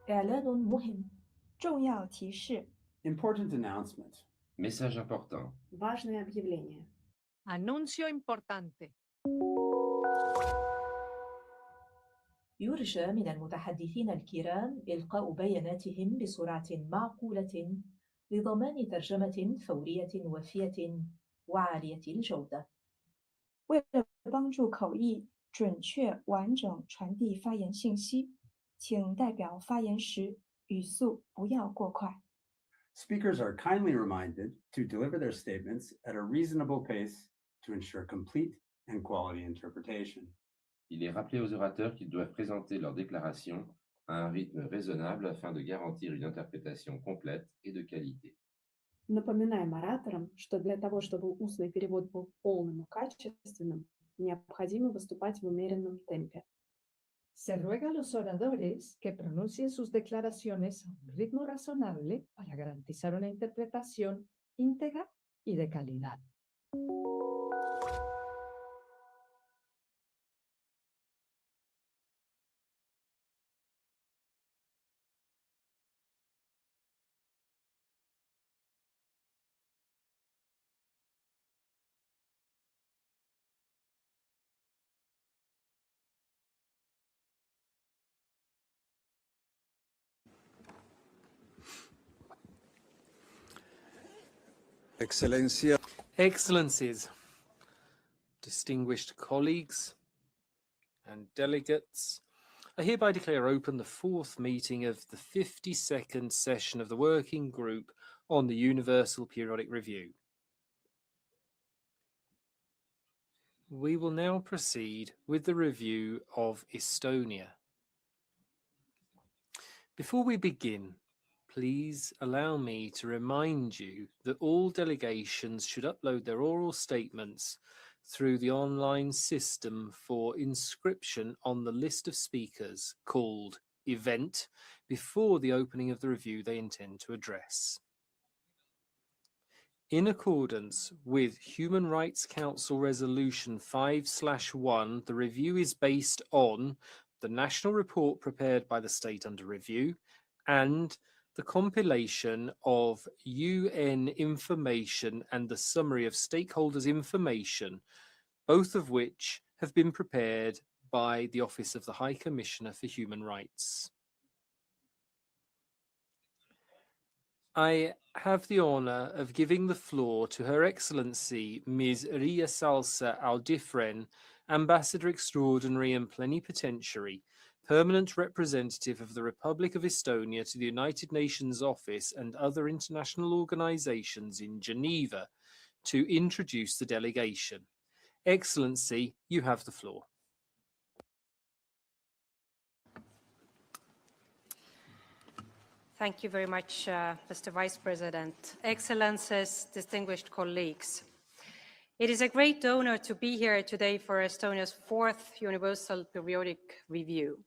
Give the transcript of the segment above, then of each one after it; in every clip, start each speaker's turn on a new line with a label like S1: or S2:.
S1: إعلان مهم.
S2: 重要提示
S3: Important announcement.
S4: Message important.
S5: Важное объявление.
S6: Annuncio importante.
S1: يرجى من المتحدثين الكرام إلقاء بياناتهم بسرعة معقولة لضمان ترجمة فورية وافية وعالية الجودة.
S2: 为了帮助口译准确完整传递发言信息，请代表发言时语速不要过快。
S3: Speakers are kindly reminded to deliver their statements at a reasonable pace to ensure complete and quality interpretation.
S4: Il est rappelé aux orateurs qu'ils doivent présenter leur déclaration à un rythme raisonnable afin de garantir une interprétation complète et de qualité.
S5: Напоминаем ораторам, что для того, чтобы устный перевод был полным и качественным, необходимо выступать в умеренном темпе.
S6: Se ruega a los oradores que pronuncien sus declaraciones a un ritmo razonable para garantizar una interpretación íntegra y de calidad.
S7: Excellencia.
S8: Excellencies, distinguished colleagues and delegates, I hereby declare open the fourth meeting of the 52nd session of the Working Group on the Universal Periodic Review. We will now proceed with the review of Estonia. Before we begin, please allow me to remind you that all delegations should upload their oral statements through the online system for inscription on the list of speakers called Event before the opening of the review they intend to address. In accordance with Human Rights Council Resolution 5/1, the review is based on the national report prepared by the state under review and the compilation of UN information and the summary of stakeholders' information, both of which have been prepared by the Office of the High Commissioner for Human Rights. I have the honour of giving the floor to Her Excellency Ms. Ria Salsa Aldifren, Ambassador Extraordinary and Plenipotentiary, Permanent Representative of the Republic of Estonia to the United Nations Office and other international organisations in Geneva, to introduce the delegation. Excellency, you have the floor.
S9: Thank you very much, Mr. Vice President. Excellencies, distinguished colleagues. It is a great honor to be here today for Estonia's fourth Universal Periodic Review.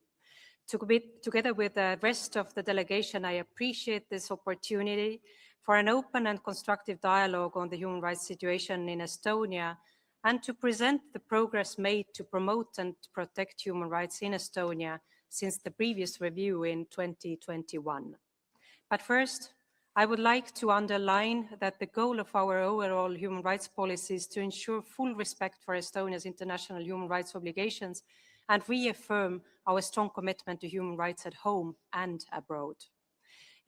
S9: Together with the rest of the delegation, I appreciate this opportunity for an open and constructive dialogue on the human rights situation in Estonia and to present the progress made to promote and protect human rights in Estonia since the previous review in 2021. But first, I would like to underline that the goal of our overall human rights policy is to ensure full respect for Estonia's international human rights obligations and reaffirm our strong commitment to human rights at home and abroad.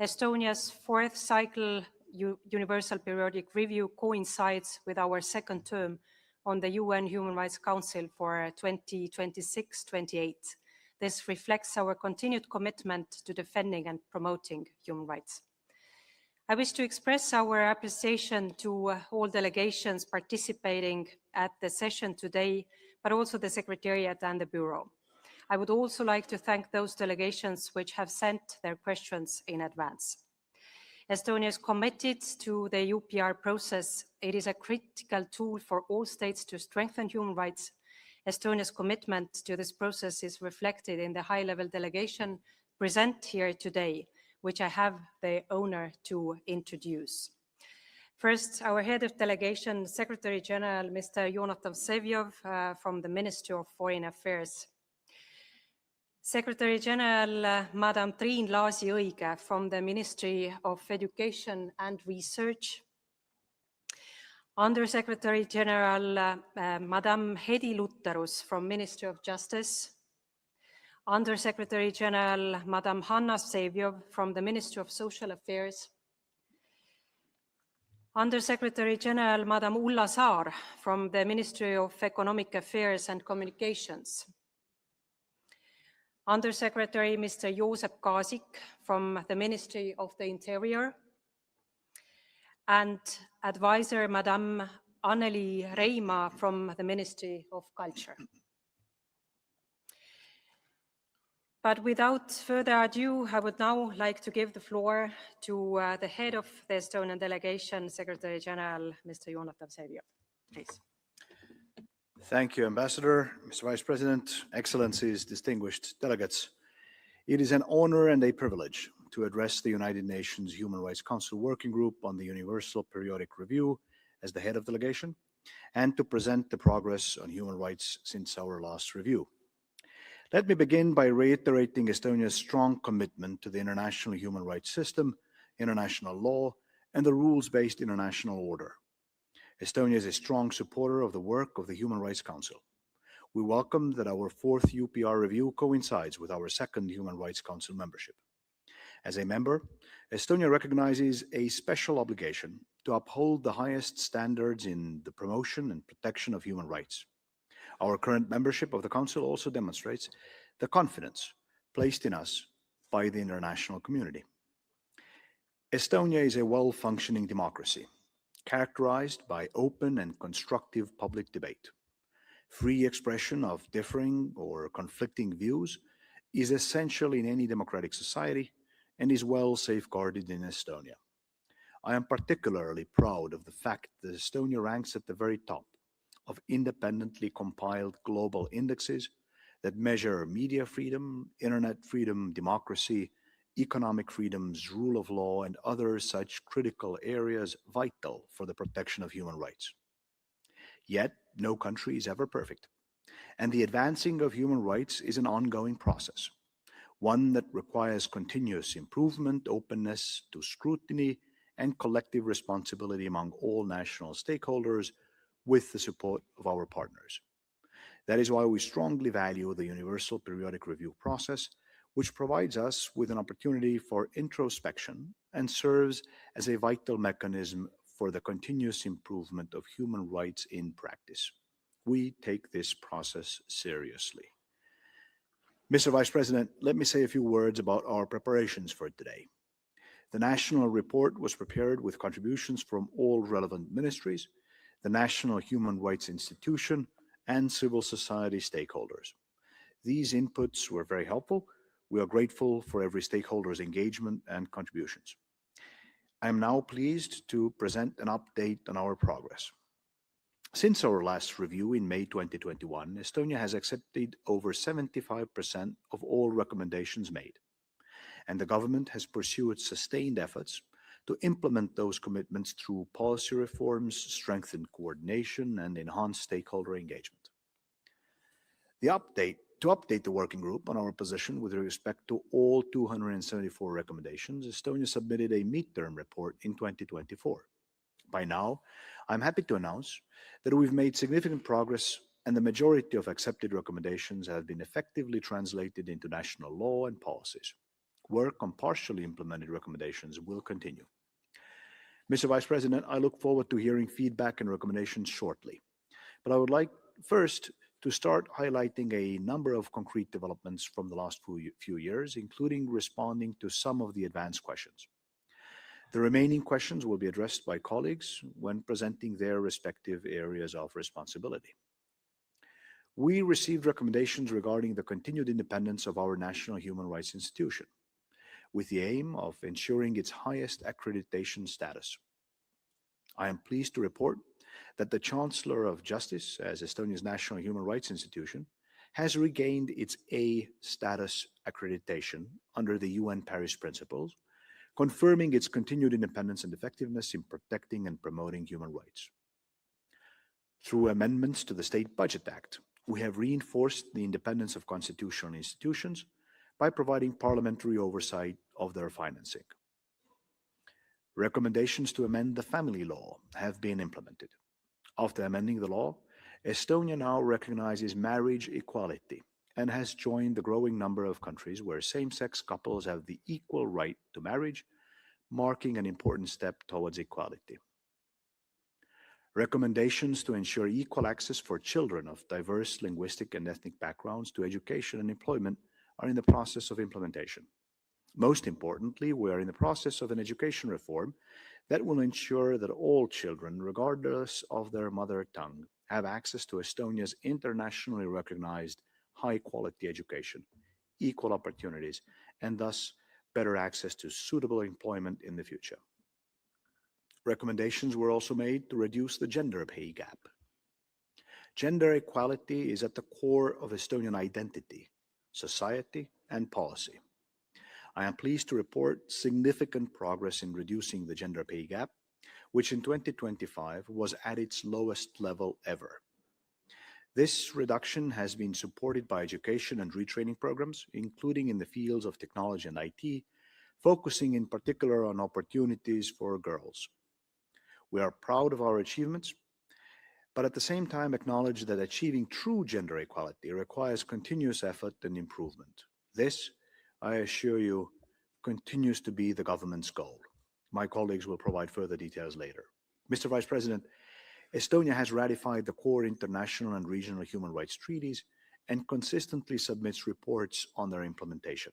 S9: Estonia's fourth cycle Universal Periodic Review coincides with our second term on the UN Human Rights Council for 2026-28. This reflects our continued commitment to defending and promoting human rights. I wish to express our appreciation to all delegations participating at the session today, but also the Secretariat and the Bureau. I would also like to thank those delegations which have sent their questions in advance. Estonia is committed to the UPR process. It is a critical tool for all states to strengthen human rights. Estonia's commitment to this process is reflected in the high-level delegation present here today, which I have the honor to introduce. First, our head of delegation, Secretary General, Mr. Jonathan Sevjov from the Ministry of Foreign Affairs. Secretary General Madam Triin Laasi-Õige from the Ministry of Education and Research, Undersecretary General Madam Hedi Lutterus from Ministry of Justice, Undersecretary General Madam Hanna Vseviov from the Ministry of Social Affairs, Undersecretary General Madam Ulla Saar from the Ministry of Economic Affairs and Communications, Undersecretary Mr. Joosep Kaasik from the Ministry of the Interior, and Advisor Madame Anneli Reima from the Ministry of Culture. But without further ado, I would now like to give the floor to the head of the Estonian delegation, Secretary General, Mr. Jonatan Vseviov. Please.
S10: Thank you, Ambassador, Mr. Vice President, Excellencies, distinguished delegates. It is an honor and a privilege to address the United Nations Human Rights Council Working Group on the Universal Periodic Review as the head of delegation, and to present the progress on human rights since our last review. Let me begin by reiterating Estonia's strong commitment to the international human rights system, international law, and the rules-based international order. Estonia is a strong supporter of the work of the Human Rights Council. We welcome that our fourth UPR review coincides with our second Human Rights Council membership. As a member, Estonia recognizes a special obligation to uphold the highest standards in the promotion and protection of human rights. Our current membership of the Council also demonstrates the confidence placed in us by the international community. Estonia is a well-functioning democracy, characterized by open and constructive public debate. Free expression of differing or conflicting views is essential in any democratic society and is well safeguarded in Estonia. I am particularly proud of the fact that Estonia ranks at the very top of independently compiled global indexes that measure media freedom, internet freedom, democracy, economic freedoms, rule of law, and other such critical areas vital for the protection of human rights. Yet, no country is ever perfect, and the advancing of human rights is an ongoing process, one that requires continuous improvement, openness to scrutiny, and collective responsibility among all national stakeholders with the support of our partners. That is why we strongly value the Universal Periodic Review process, which provides us with an opportunity for introspection and serves as a vital mechanism for the continuous improvement of human rights in practice. We take this process seriously. Mr. Vice President, let me say a few words about our preparations for today. The national report was prepared with contributions from all relevant ministries, the National Human Rights Institution, and civil society stakeholders. These inputs were very helpful. We are grateful for every stakeholder's engagement and contributions. I am now pleased to present an update on our progress. Since our last review in May 2021, Estonia has accepted over 75% of all recommendations made, and the government has pursued sustained efforts to implement those commitments through policy reforms, strengthened coordination, and enhanced stakeholder engagement. To update the working group on our position with respect to all 274 recommendations, Estonia submitted a midterm report in 2024. By now, I'm happy to announce that we've made significant progress and the majority of accepted recommendations have been effectively translated into national law and policies. Work on partially implemented recommendations will continue. Mr. Vice President, I look forward to hearing feedback and recommendations shortly. But I would like first to start highlighting a number of concrete developments from the last few years, including responding to some of the advanced questions. The remaining questions will be addressed by colleagues when presenting their respective areas of responsibility. We received recommendations regarding the continued independence of our National Human Rights Institution, with the aim of ensuring its highest accreditation status. I am pleased to report that the Chancellor of Justice, as Estonia's National Human Rights Institution, has regained its A status accreditation under the UN Paris Principles, confirming its continued independence and effectiveness in protecting and promoting human rights. Through amendments to the State Budget Act, we have reinforced the independence of constitutional institutions by providing parliamentary oversight of their financing. Recommendations to amend the family law have been implemented. After amending the law, Estonia now recognizes marriage equality and has joined the growing number of countries where same-sex couples have the equal right to marriage, marking an important step towards equality. Recommendations to ensure equal access for children of diverse linguistic and ethnic backgrounds to education and employment are in the process of implementation. Most importantly, we are in the process of an education reform that will ensure that all children, regardless of their mother tongue, have access to Estonia's internationally recognized high-quality education, equal opportunities, and thus better access to suitable employment in the future. Recommendations were also made to reduce the gender pay gap. Gender equality is at the core of Estonian identity, society, and policy. I am pleased to report significant progress in reducing the gender pay gap, which in 2025 was at its lowest level ever. This reduction has been supported by education and retraining programs, including in the fields of technology and IT, focusing in particular on opportunities for girls. We are proud of our achievements, but at the same time acknowledge that achieving true gender equality requires continuous effort and improvement. This, I assure you, continues to be the government's goal. My colleagues will provide further details later. Mr. Vice President, Estonia has ratified the core international and regional human rights treaties and consistently submits reports on their implementation.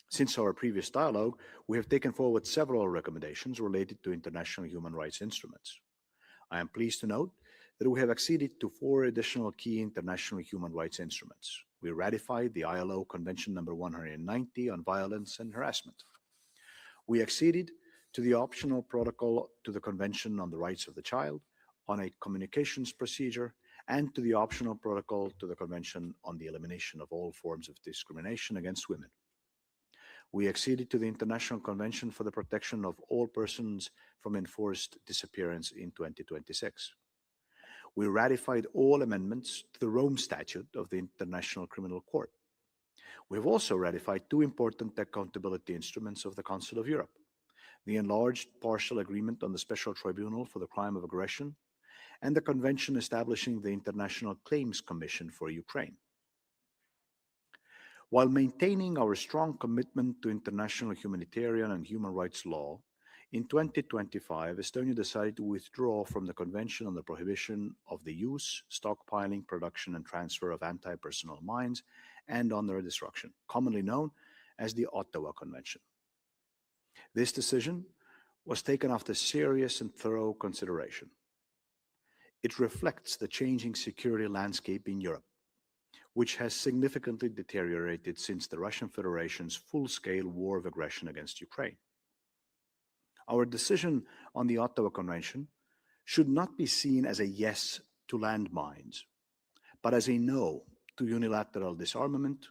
S10: Since our previous dialogue, we have taken forward several recommendations related to international human rights instruments. I am pleased to note that we have acceded to 4 additional key international human rights instruments. We ratified the ILO Convention number 190 on violence and harassment. We acceded to the optional protocol to the Convention on the Rights of the Child on a communications procedure and to the optional protocol to the Convention on the Elimination of All Forms of Discrimination against Women. We acceded to the International Convention for the Protection of All Persons from Enforced Disappearance in 2026. We ratified all amendments to the Rome Statute of the International Criminal Court. We have also ratified 2 important accountability instruments of the Council of Europe: the Enlarged Partial Agreement on the Special Tribunal for the Crime of Aggression and the Convention establishing the International Claims Commission for Ukraine. While maintaining our strong commitment to international humanitarian and human rights law, in 2025, Estonia decided to withdraw from the Convention on the Prohibition of the Use, Stockpiling, Production, and Transfer of Anti-Personnel Mines and on their destruction, commonly known as the Ottawa Convention. This decision was taken after serious and thorough consideration. It reflects the changing security landscape in Europe, which has significantly deteriorated since the Russian Federation's full-scale war of aggression against Ukraine. Our decision on the Ottawa Convention should not be seen as a yes to landmines, but as a no to unilateral disarmament,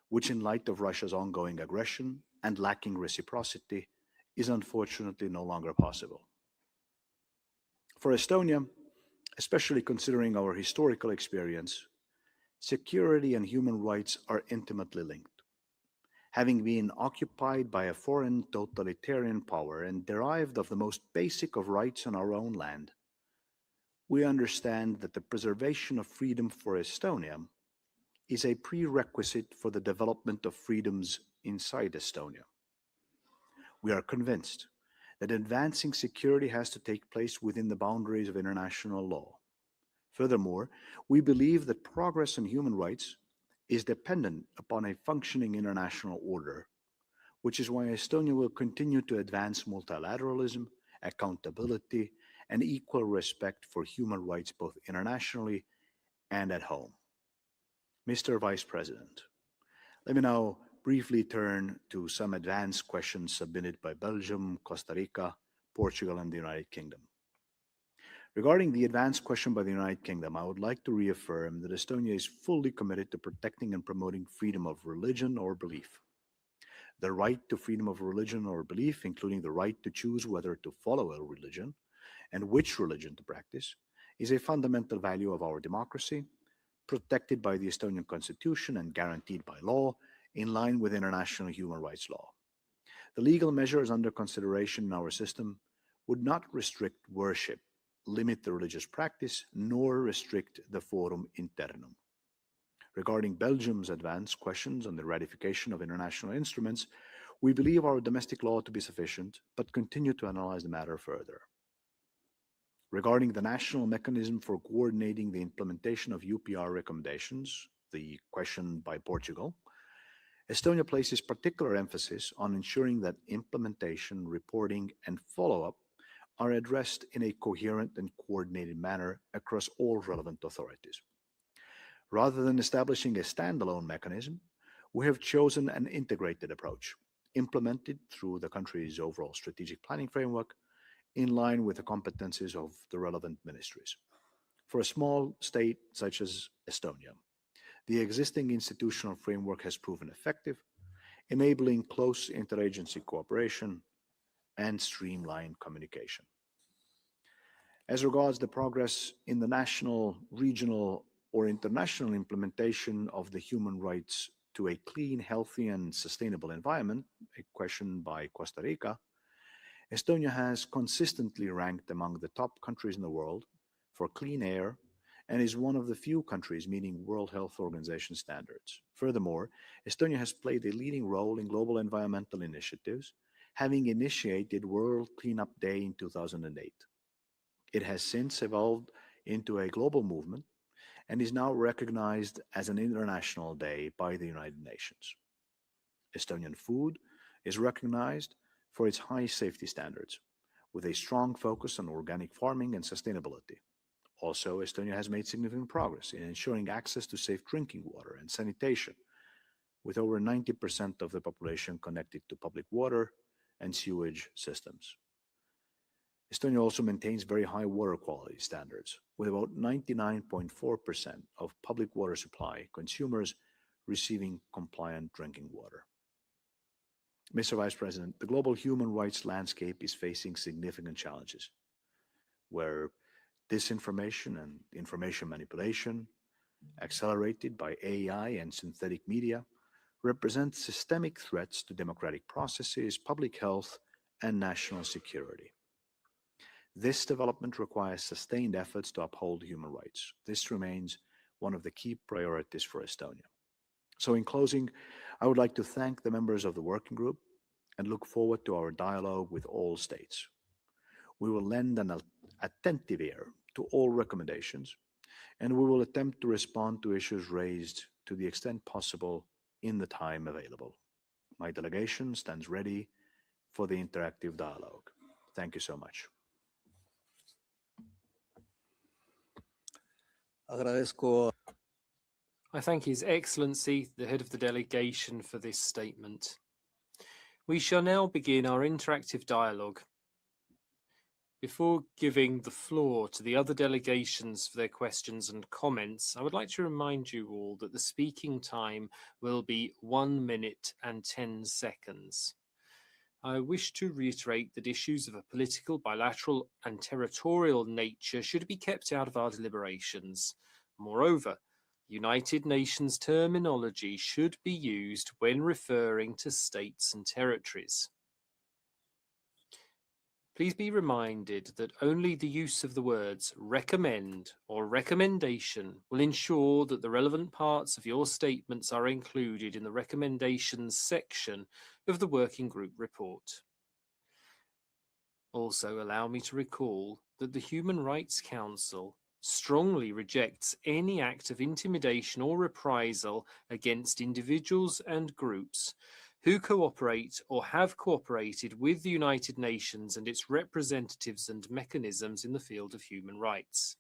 S10: which in light of Russia's ongoing aggression and lacking reciprocity is unfortunately no longer possible. For Estonia, especially considering our historical experience, security and human rights are intimately linked. Having been occupied by a foreign totalitarian power and derived of the most basic of rights on our own land, we understand that the preservation of freedom for Estonia is a prerequisite for the development of freedoms inside Estonia. We are convinced that advancing security has to take place within the boundaries of international law. Furthermore, we believe that progress in human rights is dependent upon a functioning international order, which is why Estonia will continue to advance multilateralism, accountability, and equal respect for human rights both internationally and at home. Mr. Vice President, let me now briefly turn to some advanced questions submitted by Belgium, Costa Rica, Portugal, and the United Kingdom. Regarding the advanced question by the United Kingdom, I would like to reaffirm that Estonia is fully committed to protecting and promoting freedom of religion or belief. The right to freedom of religion or belief, including the right to choose whether to follow a religion and which religion to practice, is a fundamental value of our democracy, protected by the Estonian Constitution and guaranteed by law, in line with international human rights law. The legal measures under consideration in our system would not restrict worship, limit the religious practice, nor restrict the forum internum. Regarding Belgium's advanced questions on the ratification of international instruments, we believe our domestic law to be sufficient, but continue to analyze the matter further. Regarding the national mechanism for coordinating the implementation of UPR recommendations, the question by Portugal, Estonia places particular emphasis on ensuring that implementation, reporting, and follow-up are addressed in a coherent and coordinated manner across all relevant authorities. Rather than establishing a standalone mechanism, we have chosen an integrated approach, implemented through the country's overall strategic planning framework, in line with the competencies of the relevant ministries. For a small state such as Estonia, the existing institutional framework has proven effective, enabling close interagency cooperation and streamlined communication. As regards the progress in the national, regional, or international implementation of the human rights to a clean, healthy, and sustainable environment, a question by Costa Rica, Estonia has consistently ranked among the top countries in the world for clean air and is one of the few countries meeting World Health Organization standards. Furthermore, Estonia has played a leading role in global environmental initiatives, having initiated World Cleanup Day in 2008. It has since evolved into a global movement and is now recognized as an international day by the United Nations. Estonian food is recognized for its high safety standards, with a strong focus on organic farming and sustainability. Also, Estonia has made significant progress in ensuring access to safe drinking water and sanitation, with over 90% of the population connected to public water and sewage systems. Estonia also maintains very high water quality standards, with about 99.4% of public water supply consumers receiving compliant drinking water. Mr. Vice President, the global human rights landscape is facing significant challenges, where disinformation and information manipulation, accelerated by AI and synthetic media, represent systemic threats to democratic processes, public health, and national security. This development requires sustained efforts to uphold human rights. This remains one of the key priorities for Estonia. So in closing, I would like to thank the members of the working group and look forward to our dialogue with all states. We will lend an attentive ear to all recommendations, and we will attempt to respond to issues raised to the extent possible in the time available. My delegation stands ready for the interactive dialogue. Thank you so much.
S7: Agradezco.
S8: I thank His Excellency, the head of the delegation, for this statement. We shall now begin our interactive dialogue. Before giving the floor to the other delegations for their questions and comments, I would like to remind you all that the speaking time will be 1 minute and 10 seconds. I wish to reiterate that issues of a political, bilateral, and territorial nature should be kept out of our deliberations. Moreover, United Nations terminology should be used when referring to states and territories. Please be reminded that only the use of the words recommend or recommendation will ensure that the relevant parts of your statements are included in the recommendations section of the working group report. Also, allow me to recall that the Human Rights Council strongly rejects any act of intimidation or reprisal against individuals and groups who cooperate or have cooperated with the United Nations and its representatives and mechanisms in the field of human rights.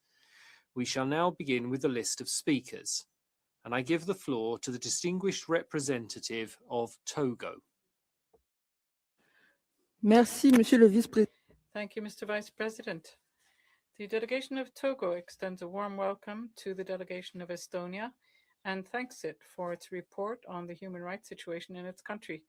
S8: We shall now begin with the list of speakers, and I give the floor to the distinguished representative of Togo.
S11: Merci, Monsieur le Vice-Président.
S12: Thank you, Mr. Vice President. The delegation of Togo extends a warm welcome to the delegation of Estonia and thanks it for its report on the human rights situation in its country.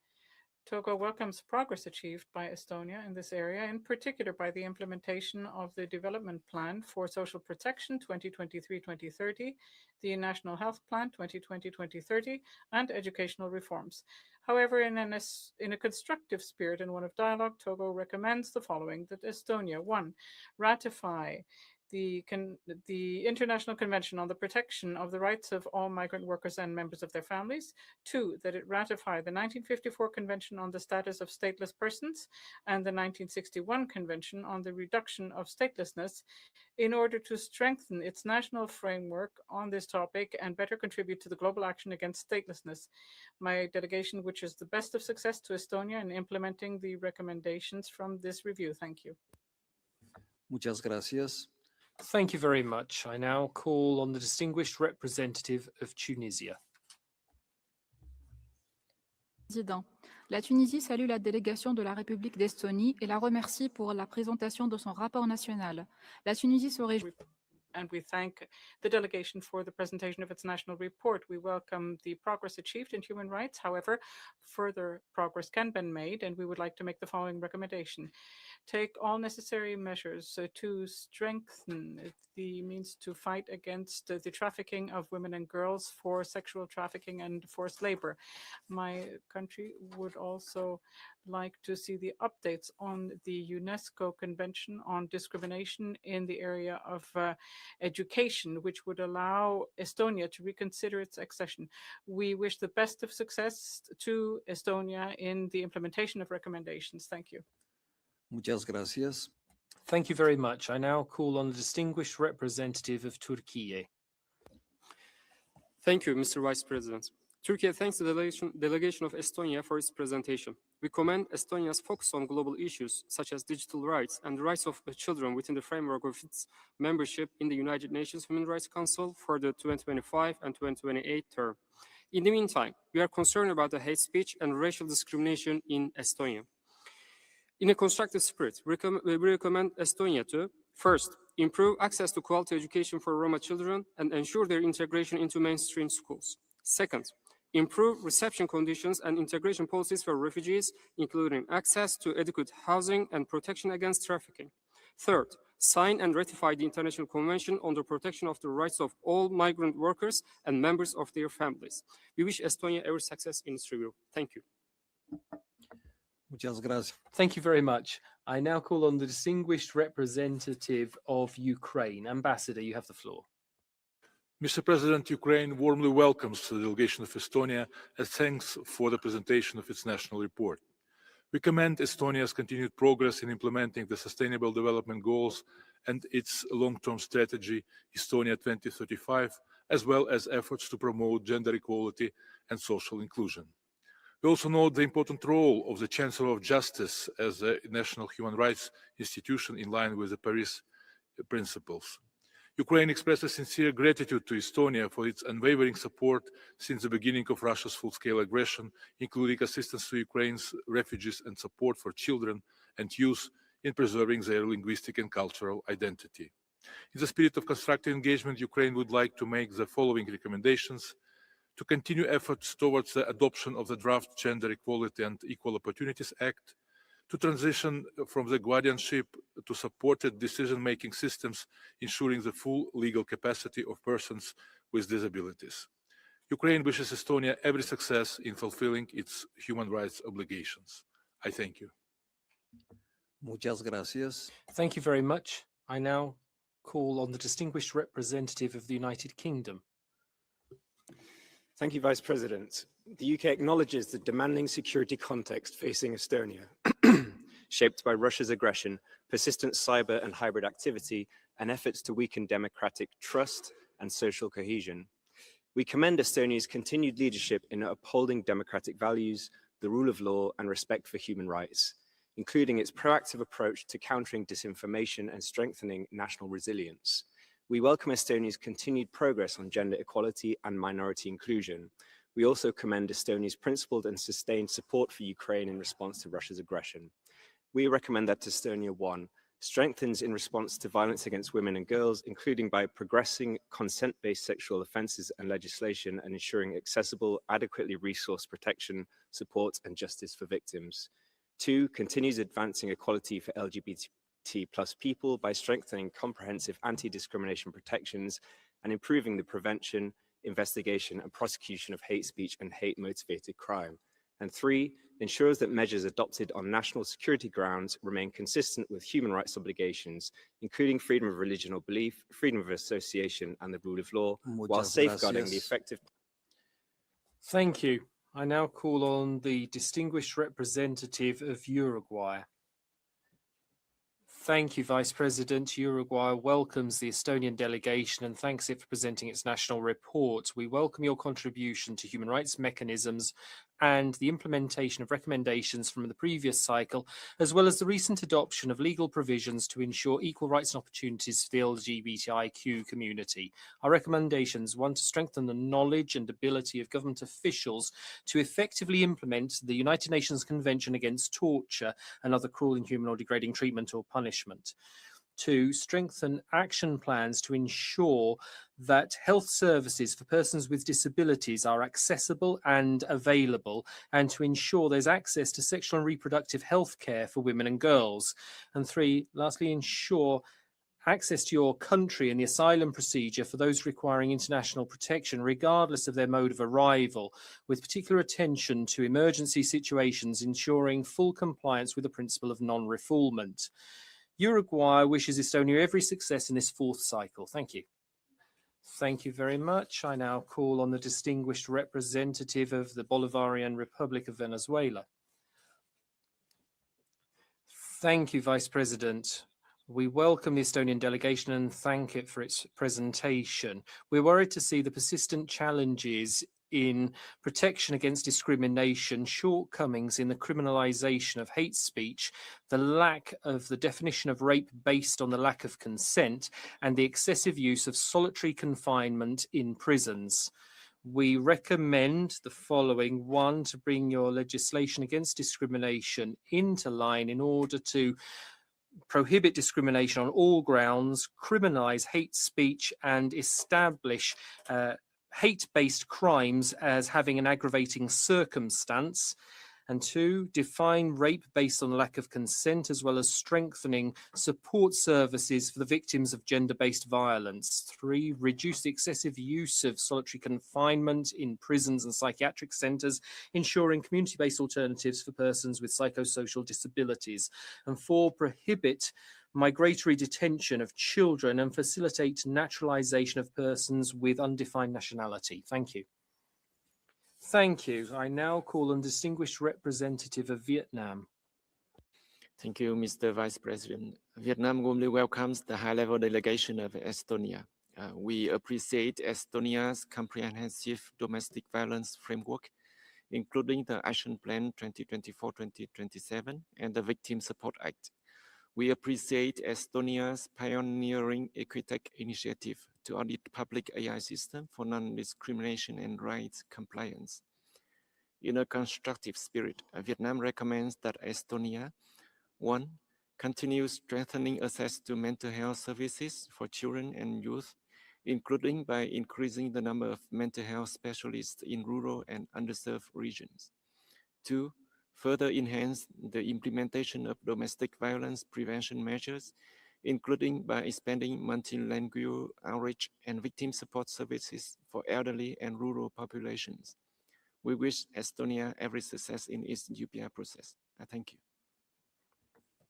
S12: Togo welcomes progress achieved by Estonia in this area, in particular by the implementation of the Development Plan for Social Protection 2023-2030, the National Health Plan 2020-2030, and educational reforms. However, in a constructive spirit and one of dialogue, Togo recommends the following: that Estonia, 1, ratify the International Convention on the Protection of the Rights of All Migrant Workers and Members of their Families. 2, that it ratify the 1954 Convention on the Status of Stateless Persons and the 1961 Convention on the Reduction of Statelessness in order to strengthen its national framework on this topic and better contribute to the global action against statelessness. My delegation wishes the best of success to Estonia in implementing the recommendations from this review. Thank you.
S7: Muchas gracias.
S8: Thank you very much. I now call on the distinguished representative of Tunisia.
S13: Président, la Tunisie salue la délégation de la République d'Estonie et la remercie pour la présentation de son rapport national. La Tunisie se réjouit.
S12: And we thank the delegation for the presentation of its national report. We welcome the progress achieved in human rights. However, further progress can be made, and we would like to make the following recommendation. Take all necessary measures to strengthen the means to fight against the trafficking of women and girls for sexual trafficking and forced labor. My country would also like to see the updates on the UNESCO Convention on Discrimination in the area of education, which would allow Estonia to reconsider its accession. We wish the best of success to Estonia in the implementation of recommendations. Thank you.
S7: Muchas gracias.
S8: Thank you very much. I now call on the distinguished representative of Turkey.
S14: Thank you, Mr. Vice President. Turkey thanks the delegation of Estonia for its presentation. We commend Estonia's focus on global issues such as digital rights and the rights of children within the framework of its membership in the United Nations Human Rights Council for the 2025 and 2028 term. In the meantime, we are concerned about the hate speech and racial discrimination in Estonia. In a constructive spirit, we recommend Estonia to, first, improve access to quality education for Roma children and ensure their integration into mainstream schools. Second, improve reception conditions and integration policies for refugees, including access to adequate housing and protection against trafficking. Third, sign and ratify the International Convention on the Protection of the Rights of All Migrant Workers and Members of their Families. We wish Estonia every success in its review. Thank you.
S7: Muchas gracias.
S8: Thank you very much. I now call on the distinguished representative of Ukraine. Ambassador, you have the floor.
S15: Mr. President, Ukraine warmly welcomes the delegation of Estonia and thanks for the presentation of its national report. We commend Estonia's continued progress in implementing the Sustainable Development Goals and its long-term strategy, Estonia 2035, as well as efforts to promote gender equality and social inclusion. We also note the important role of the Chancellor of Justice as a national human rights institution in line with the Paris principles. Ukraine expresses sincere gratitude to Estonia for its unwavering support since the beginning of Russia's full-scale aggression, including assistance to Ukraine's refugees and support for children and youth in preserving their linguistic and cultural identity. In the spirit of constructive engagement, Ukraine would like to make the following recommendations: to continue efforts towards the adoption of the draft Gender Equality and Equal Opportunities Act, to transition from the guardianship to supported decision-making systems, ensuring the full legal capacity of persons with disabilities. Ukraine wishes Estonia every success in fulfilling its human rights obligations. I thank you.
S7: Muchas gracias.
S8: Thank you very much. I now call on the distinguished representative of the United Kingdom.
S16: Thank you, Vice President. The UK acknowledges the demanding security context facing Estonia, shaped by Russia's aggression, persistent cyber and hybrid activity, and efforts to weaken democratic trust and social cohesion. We commend Estonia's continued leadership in upholding democratic values, the rule of law, and respect for human rights, including its proactive approach to countering disinformation and strengthening national resilience. We welcome Estonia's continued progress on gender equality and minority inclusion. We also commend Estonia's principled and sustained support for Ukraine in response to Russia's aggression. We recommend that Estonia, 1, strengthens in response to violence against women and girls, including by progressing consent-based sexual offences and legislation and ensuring accessible, adequately resourced protection, support and justice for victims. 2, continues advancing equality for LGBT+ people by strengthening comprehensive anti-discrimination protections and improving the prevention, investigation and prosecution of hate speech and hate-motivated crime. And 3, ensures that measures adopted on national security grounds remain consistent with human rights obligations, including freedom of religion or belief, freedom of association and the rule of law, while
S7: Muchas
S16: safeguarding the
S7: gracias.
S16: effective...
S8: Thank you. I now call on the distinguished representative of Uruguay. Thank you, Vice President. Uruguay welcomes the Estonian delegation and thanks it for presenting its national report. We welcome your contribution to human rights mechanisms and the implementation of recommendations from the previous cycle, as well as the recent adoption of legal provisions to ensure equal rights and opportunities for the LGBTIQ community. Our recommendations want to strengthen the knowledge and ability of government officials to effectively implement the United Nations Convention Against Torture and other cruel, inhuman or degrading treatment or punishment. 2, strengthen action plans to ensure that health services for persons with disabilities are accessible and available, and to ensure there's access to sexual and reproductive health care for women and girls. And 3, lastly, ensure access to your country and the asylum procedure for those requiring international protection, regardless of their mode of arrival, with particular attention to emergency situations, ensuring full compliance with the principle of non-refoulement. Uruguay wishes Estonia every success in this 4th cycle. Thank you. Thank you very much. I now call on the distinguished representative of the Bolivarian Republic of Venezuela. Thank you, Vice President. We welcome the Estonian delegation and thank it for its presentation. We're worried to see the persistent challenges in protection against discrimination, shortcomings in the criminalization of hate speech, the lack of the definition of rape based on the lack of consent, and the excessive use of solitary confinement in prisons. We recommend the following. 1, to bring your legislation against discrimination into line in order to prohibit discrimination on all grounds, criminalize hate speech, and establish hate-based crimes as having an aggravating circumstance. And 2, define rape based on lack of consent, as well as strengthening support services for the victims of gender-based violence. 3, reduce the excessive use of solitary confinement in prisons and psychiatric centres, ensuring community-based alternatives for persons with psychosocial disabilities. And 4, prohibit migratory detention of children and facilitate naturalization of persons with undefined nationality. Thank you. Thank you. I now call on distinguished representative of Vietnam.
S17: Thank you, Mr. Vice President. Vietnam warmly welcomes the high-level delegation of Estonia. We appreciate Estonia's comprehensive domestic violence framework, including the Action Plan 2024-2027 and the Victim Support Act. We appreciate Estonia's pioneering Equitech initiative to audit public AI system for non-discrimination and rights compliance. In a constructive spirit, Vietnam recommends that Estonia, 1, continues strengthening access to mental health services for children and youth, including by increasing the number of mental health specialists in rural and underserved regions. 2, further enhance the implementation of domestic violence prevention measures, including by expanding multilingual outreach and victim support services for elderly and rural populations. We wish Estonia every success in its UPR process. Thank you.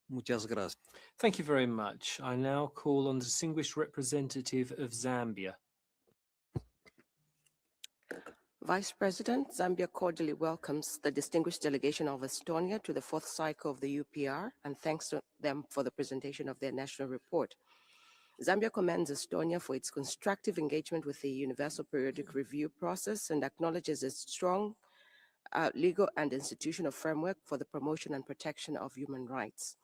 S7: Muchas gracias.
S8: Thank you very much. I now call on the distinguished representative of Zambia.
S18: Vice President, Zambia cordially welcomes the distinguished delegation of Estonia to the 4th cycle of the UPR and thanks to them for the presentation of their national report. Zambia commends Estonia for its constructive engagement with the Universal Periodic Review process and acknowledges its strong legal and institutional framework for the promotion and protection of human rights.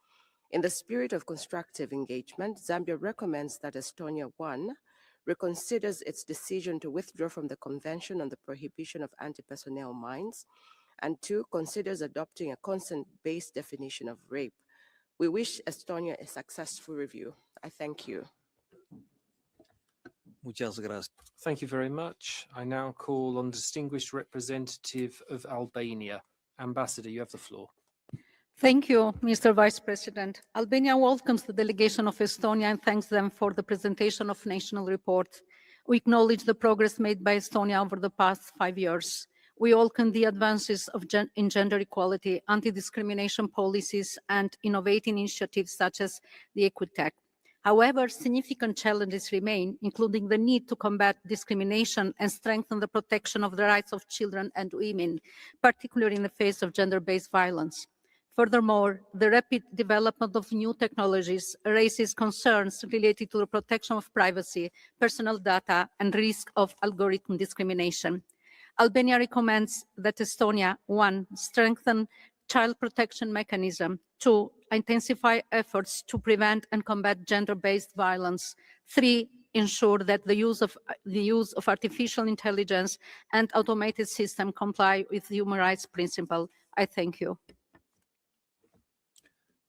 S18: In the spirit of constructive engagement, Zambia recommends that Estonia, 1, reconsiders its decision to withdraw from the Convention on the Prohibition of Anti-Personnel Mines, and 2, considers adopting a consent-based definition of rape, We wish Estonia a successful review. I thank you.
S7: Muchas gracias.
S8: Thank you very much. I now call on distinguished representative of Albania. Ambassador, you have the floor.
S19: Thank you, Mr. Vice President. Albania welcomes the delegation of Estonia and thanks them for the presentation of national report. We acknowledge the progress made by Estonia over the past 5 years. We welcome the advances in gender equality, anti-discrimination policies, and innovating initiatives such as the Equitech. However, significant challenges remain, including the need to combat discrimination and strengthen the protection of the rights of children and women, particularly in the face of gender-based violence. Furthermore, the rapid development of new technologies raises concerns related to the protection of privacy, personal data, and risk of algorithm discrimination. Albania recommends that Estonia, 1, strengthen child protection mechanism, 2, intensify efforts to prevent and combat gender-based violence, 3, ensure that the use of artificial intelligence and automated systems comply with human rights principles. I thank you.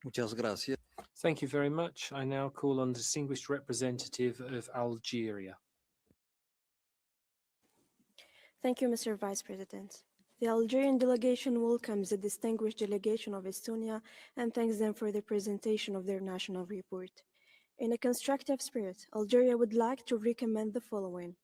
S7: Muchas gracias.
S8: Thank you very much. I now call on distinguished representative of Algeria.
S20: Thank you, Mr. Vice President. The Algerian delegation welcomes the distinguished delegation of Estonia and thanks them for the presentation of their national report. In a constructive spirit, Algeria would like to recommend the following: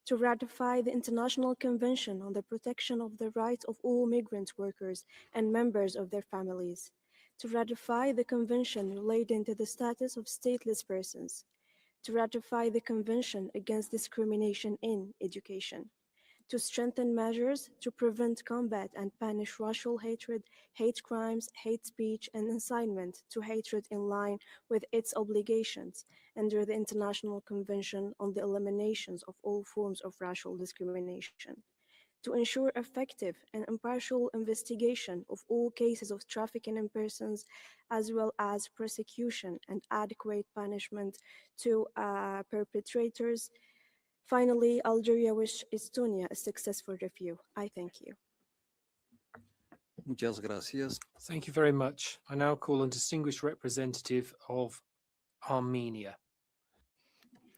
S20: to ratify the International Convention on the Protection of the Rights of all Migrant Workers and Members of their Families, to ratify the Convention relating to the status of stateless persons, to ratify the Convention against discrimination in education, to strengthen measures to prevent, combat, and punish racial hatred, hate crimes, hate speech, and incitement to hatred in line with its obligations under the International Convention on the Elimination of all forms of racial discrimination, to ensure effective and impartial investigation of all cases of trafficking in persons, as well as prosecution and adequate punishment to perpetrators. Finally, Algeria wishes Estonia a successful review. I thank you.
S7: Muchas gracias.
S8: Thank you very much. I now call on distinguished representative of Armenia.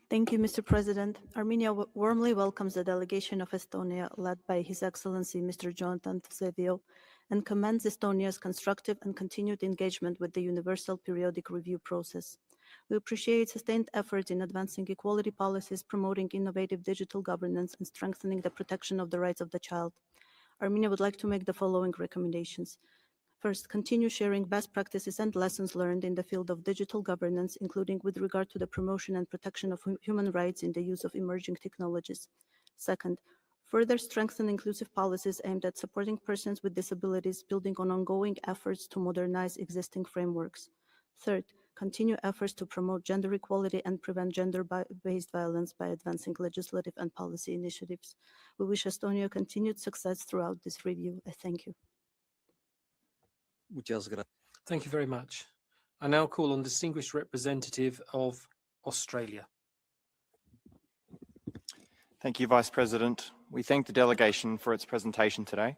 S21: Thank you, Mr. President. Armenia warmly welcomes the delegation of Estonia led by His Excellency Mr. Jonathan Tsevio and commends Estonia's constructive and continued engagement with the Universal Periodic Review process. We appreciate sustained efforts in advancing equality policies, promoting innovative digital governance, and strengthening the protection of the rights of the child. Armenia would like to make the following recommendations. First, continue sharing best practices and lessons learned in the field of digital governance, including with regard to the promotion and protection of human rights in the use of emerging technologies. Second, further strengthen inclusive policies aimed at supporting persons with disabilities, building on ongoing efforts to modernize existing frameworks. Third, continue efforts to promote gender equality and prevent gender-based violence by advancing legislative and policy initiatives. We wish Estonia continued success throughout this review. I thank you.
S8: Thank you very much. I now call on distinguished representative of Australia.
S22: Thank you, Vice President. We thank the delegation for its presentation today.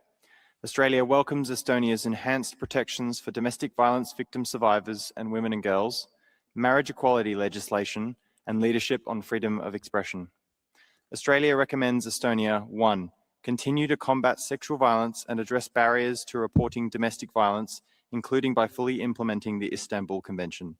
S22: Australia welcomes Estonia's enhanced protections for domestic violence victim survivors and women and girls, marriage equality legislation, and leadership on freedom of expression. Australia recommends Estonia, 1, continue to combat sexual violence and address barriers to reporting domestic violence, including by fully implementing the Istanbul Convention.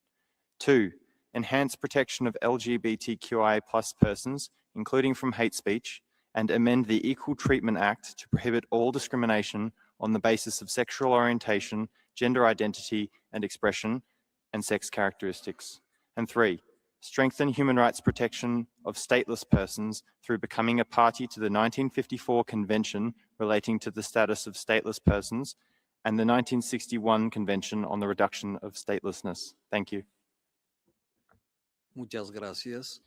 S22: 2, enhance protection of LGBTQI+ persons, including from hate speech, and amend the Equal Treatment Act to prohibit all discrimination on the basis of sexual orientation, gender identity and expression, and sex characteristics. And 3, strengthen human rights protection of stateless persons through becoming a party to the 1954 Convention relating to the status of stateless persons and the 1961 Convention on the reduction of statelessness. Thank you.
S7: Muchas gracias.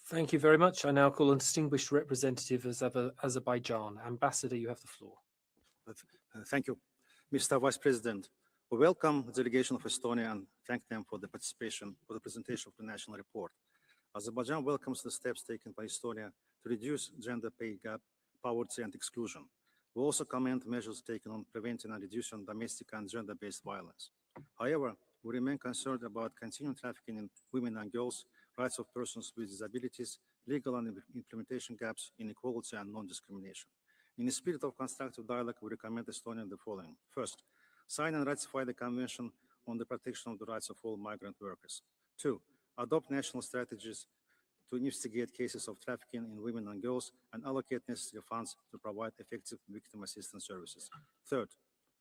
S8: Thank you very much. I now call on distinguished representative of Azerbaijan. Ambassador, you have the floor.
S23: Thank you. Mr. Vice President, we welcome the delegation of Estonia and thank them for the participation for the presentation of the national report. Azerbaijan welcomes the steps taken by Estonia to reduce gender pay gap, poverty, and exclusion. We also commend measures taken on preventing and reducing domestic and gender-based violence. However, we remain concerned about continuing trafficking in women and girls, rights of persons with disabilities, legal and implementation gaps, inequality, and non-discrimination. In the spirit of constructive dialogue, we recommend Estonia the following. First, sign and ratify the Convention on the Protection of the Rights of All Migrant Workers. Two, adopt national strategies to investigate cases of trafficking in women and girls and allocate necessary funds to provide effective victim assistance services. Third,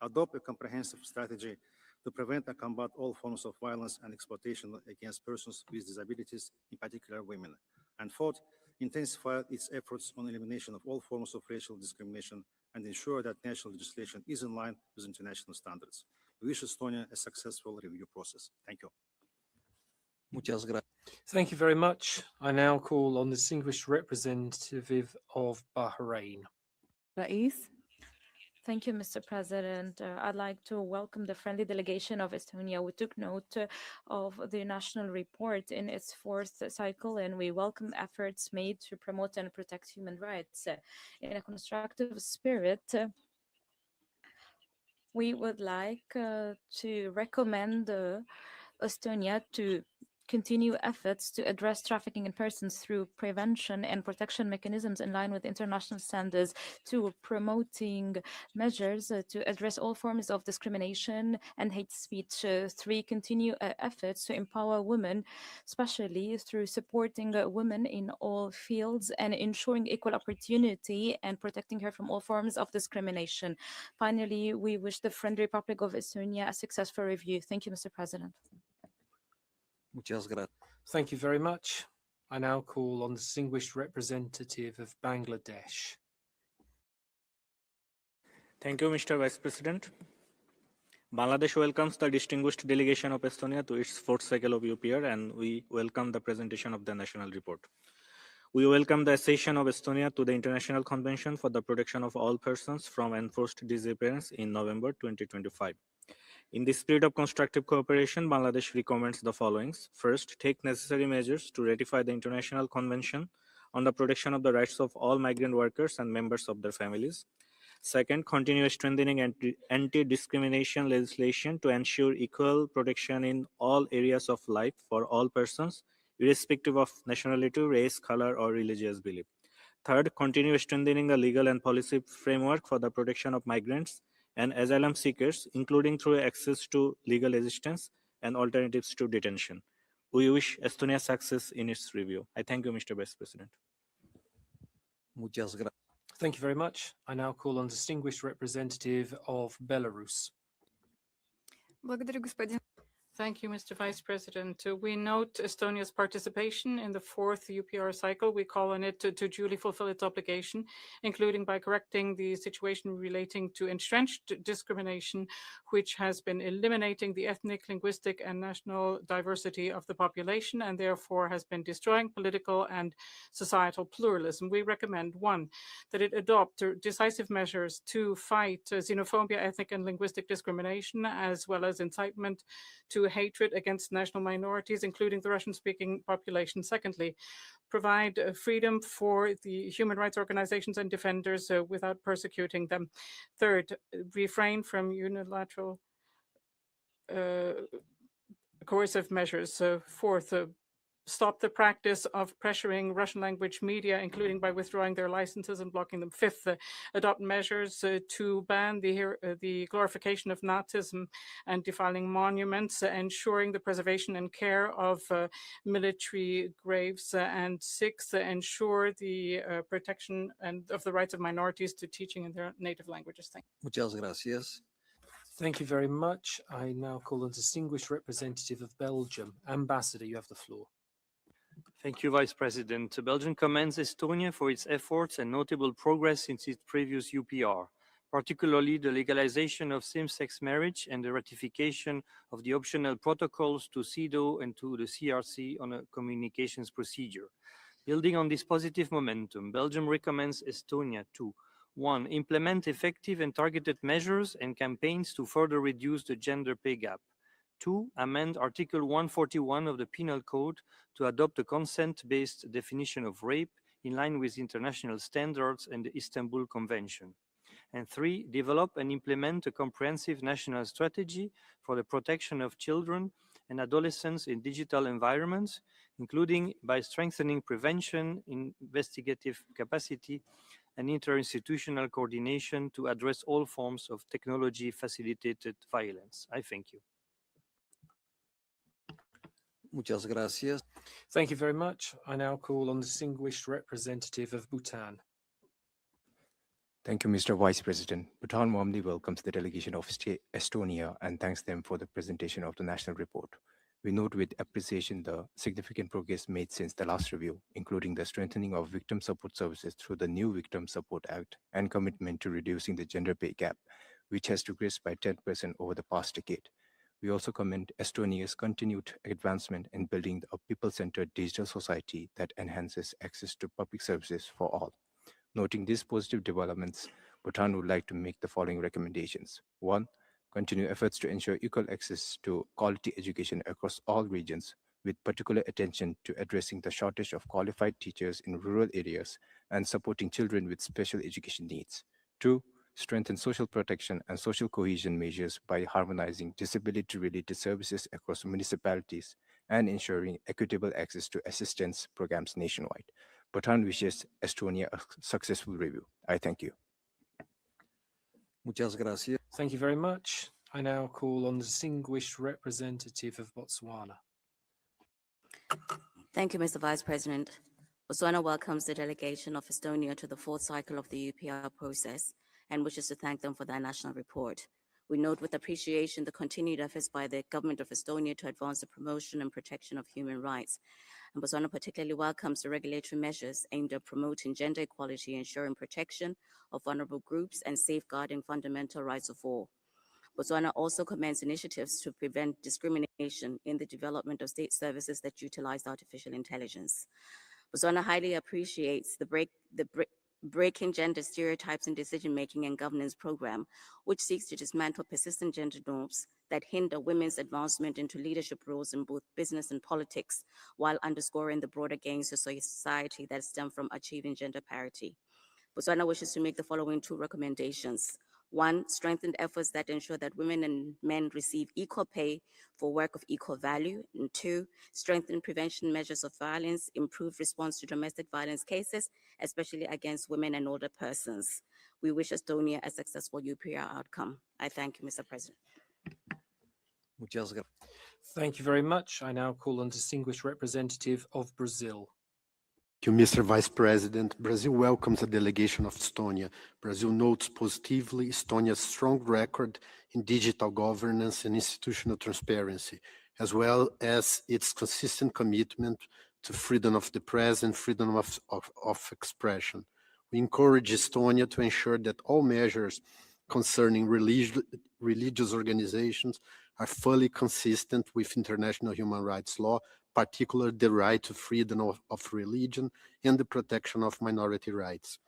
S23: adopt a comprehensive strategy to prevent and combat all forms of violence and exploitation against persons with disabilities, in particular women. And fourth, intensify its efforts on elimination of all forms of racial discrimination and ensure that national legislation is in line with international standards. We wish Estonia a successful review process. Thank you.
S7: Muchas gracias.
S8: Thank you very much. I now call on the distinguished representative of Bahrain.
S1: Rais. Thank you, Mr. President. I'd like to welcome the friendly delegation of Estonia. We took note of the national report in its fourth cycle, and we welcome efforts made to promote and protect human rights. In a constructive spirit, we would like to recommend Estonia to continue efforts to address trafficking in persons through prevention and protection mechanisms in line with international standards, to promoting measures to address all forms of discrimination and hate speech, three, continue efforts to empower women, especially through supporting women in all fields and ensuring equal opportunity and protecting her from all forms of discrimination. Finally, we wish the Friendly Republic of Estonia a successful review. Thank you, Mr. President.
S7: Muchas gracias.
S8: Thank you very much. I now call on the distinguished representative of Bangladesh.
S2: Thank you, Mr. Vice President. Bangladesh welcomes the distinguished delegation of Estonia to its fourth cycle of UPR, and we welcome the presentation of the national report. We welcome the accession of Estonia to the International Convention for the Protection of All Persons from Enforced Disappearance in November 2025. In the spirit of constructive cooperation, Bangladesh recommends the following. First, take necessary measures to ratify the International Convention on the Protection of the Rights of All Migrant Workers and members of their families. Second, continue strengthening anti-discrimination legislation to ensure equal protection in all areas of life for all persons, irrespective of nationality, race, color, or religious belief. Third, continue strengthening the legal and policy framework for the protection of migrants and asylum seekers, including through access to legal assistance and alternatives to detention. We wish Estonia success in its review. I thank you, Mr. Vice President.
S7: Muchas gracias.
S8: Thank you very much. I now call on distinguished representative of Belarus.
S12: Thank you, Mr. Vice President. We note Estonia's participation in the fourth UPR cycle. We call on it to duly fulfill its obligation, including by correcting the situation relating to entrenched discrimination, which has been eliminating the ethnic, linguistic, and national diversity of the population, and therefore has been destroying political and societal pluralism. We recommend, one, that it adopt decisive measures to fight xenophobia, ethnic and linguistic discrimination, as well as incitement to hatred against national minorities, including the Russian-speaking population. Secondly, provide freedom for the human rights organizations and defenders without persecuting them. Third, refrain from unilateral coercive measures. Fourth, stop the practice of pressuring Russian language media, including by withdrawing their licenses and blocking them. Fifth, adopt measures to ban the glorification of Nazism and defiling monuments, ensuring the preservation and care of military graves. And sixth, ensure the protection and of the rights of minorities to teaching in their native languages. Thank you.
S7: Muchas gracias.
S8: Thank you very much. I now call on distinguished representative of Belgium. Ambassador, you have the floor.
S3: Thank you, Vice President. Belgium commends Estonia for its efforts and notable progress since its previous UPR, particularly the legalization of same-sex marriage and the ratification of the optional protocols to CEDAW and to the CRC on a communications procedure. Building on this positive momentum, Belgium recommends Estonia to 1. Implement effective and targeted measures and campaigns to further reduce the gender pay gap. 2. Amend Article 141 of the Penal Code to adopt a consent-based definition of rape in line with international standards and the Istanbul Convention. And 3, develop and implement a comprehensive national strategy for the protection of children and adolescents in digital environments, including by strengthening prevention, investigative capacity, and interinstitutional coordination to address all forms of technology-facilitated violence. I thank you.
S7: Muchas gracias.
S8: Thank you very much. I now call on the distinguished representative of Bhutan.
S4: Thank you, Mr. Vice President. Bhutan warmly welcomes the delegation of Estonia and thanks them for the presentation of the national report. We note with appreciation the significant progress made since the last review, including the strengthening of victim support services through the new Victim Support Act and commitment to reducing the gender pay gap, which has decreased by 10% over the past decade. We also commend Estonia's continued advancement in building a people-centered digital society that enhances access to public services for all. Noting these positive developments, Bhutan would like to make the following recommendations. 1. Continue efforts to ensure equal access to quality education across all regions, with particular attention to addressing the shortage of qualified teachers in rural areas and supporting children with special education needs. 2. Strengthen social protection and social cohesion measures by harmonizing disability-related services across municipalities and ensuring equitable access to assistance programs nationwide. Bhutan wishes Estonia a successful review. I thank you.
S7: Muchas gracias.
S8: Thank you very much. I now call on the distinguished representative of Botswana.
S5: Thank you, Mr. Vice President. Botswana welcomes the delegation of Estonia to the fourth cycle of the UPR process and wishes to thank them for their national report. We note with appreciation the continued efforts by the government of Estonia to advance the promotion and protection of human rights. And Botswana particularly welcomes the regulatory measures aimed at promoting gender equality, ensuring protection of vulnerable groups, and safeguarding fundamental rights of all. Botswana also commends initiatives to prevent discrimination in the development of state services that utilize artificial intelligence. Botswana highly appreciates the Breaking Gender Stereotypes in Decision-Making and Governance program, which seeks to dismantle persistent gender norms that hinder women's advancement into leadership roles in both business and politics, while underscoring the broader gains to society that stem from achieving gender parity. Botswana wishes to make the following 2 recommendations. 1, strengthened efforts that ensure that women and men receive equal pay for work of equal value. And 2, strengthen prevention measures of violence, improve response to domestic violence cases, especially against women and older persons. We wish Estonia a successful UPR outcome. I thank you, Mr. President.
S7: Muchas gracias.
S8: Thank you very much. I now call on distinguished representative of Brazil.
S6: Thank you, Mr. Vice President. Brazil welcomes the delegation of Estonia. Brazil notes positively Estonia's strong record in digital governance and institutional transparency, as well as its consistent commitment to freedom of the press and freedom of expression. We encourage Estonia to ensure that all measures concerning religious organizations are fully consistent with international human rights law, particularly the right to freedom of religion and the protection of minority rights.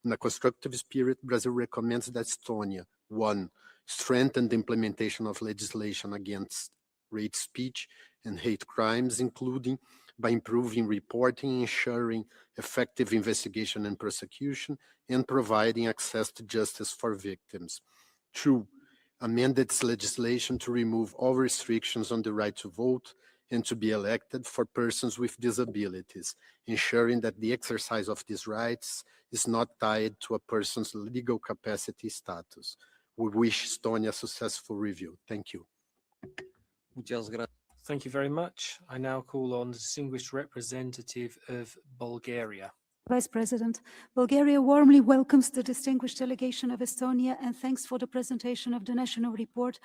S6: In a constructive spirit, Brazil recommends that Estonia, 1, strengthen the implementation of legislation against hate speech and hate crimes, including by improving reporting, ensuring effective investigation and prosecution, and providing access to justice for victims. 2, amend its legislation to remove all restrictions on the right to vote and to be elected for persons with disabilities, ensuring that the exercise of these rights is not tied to a person's legal capacity status. We wish Estonia a successful review. Thank you.
S7: Muchas gracias.
S8: Thank you very much. I now call on the distinguished representative of Bulgaria.
S24: Vice President, Bulgaria warmly welcomes the distinguished delegation of Estonia and thanks for the presentation of the national report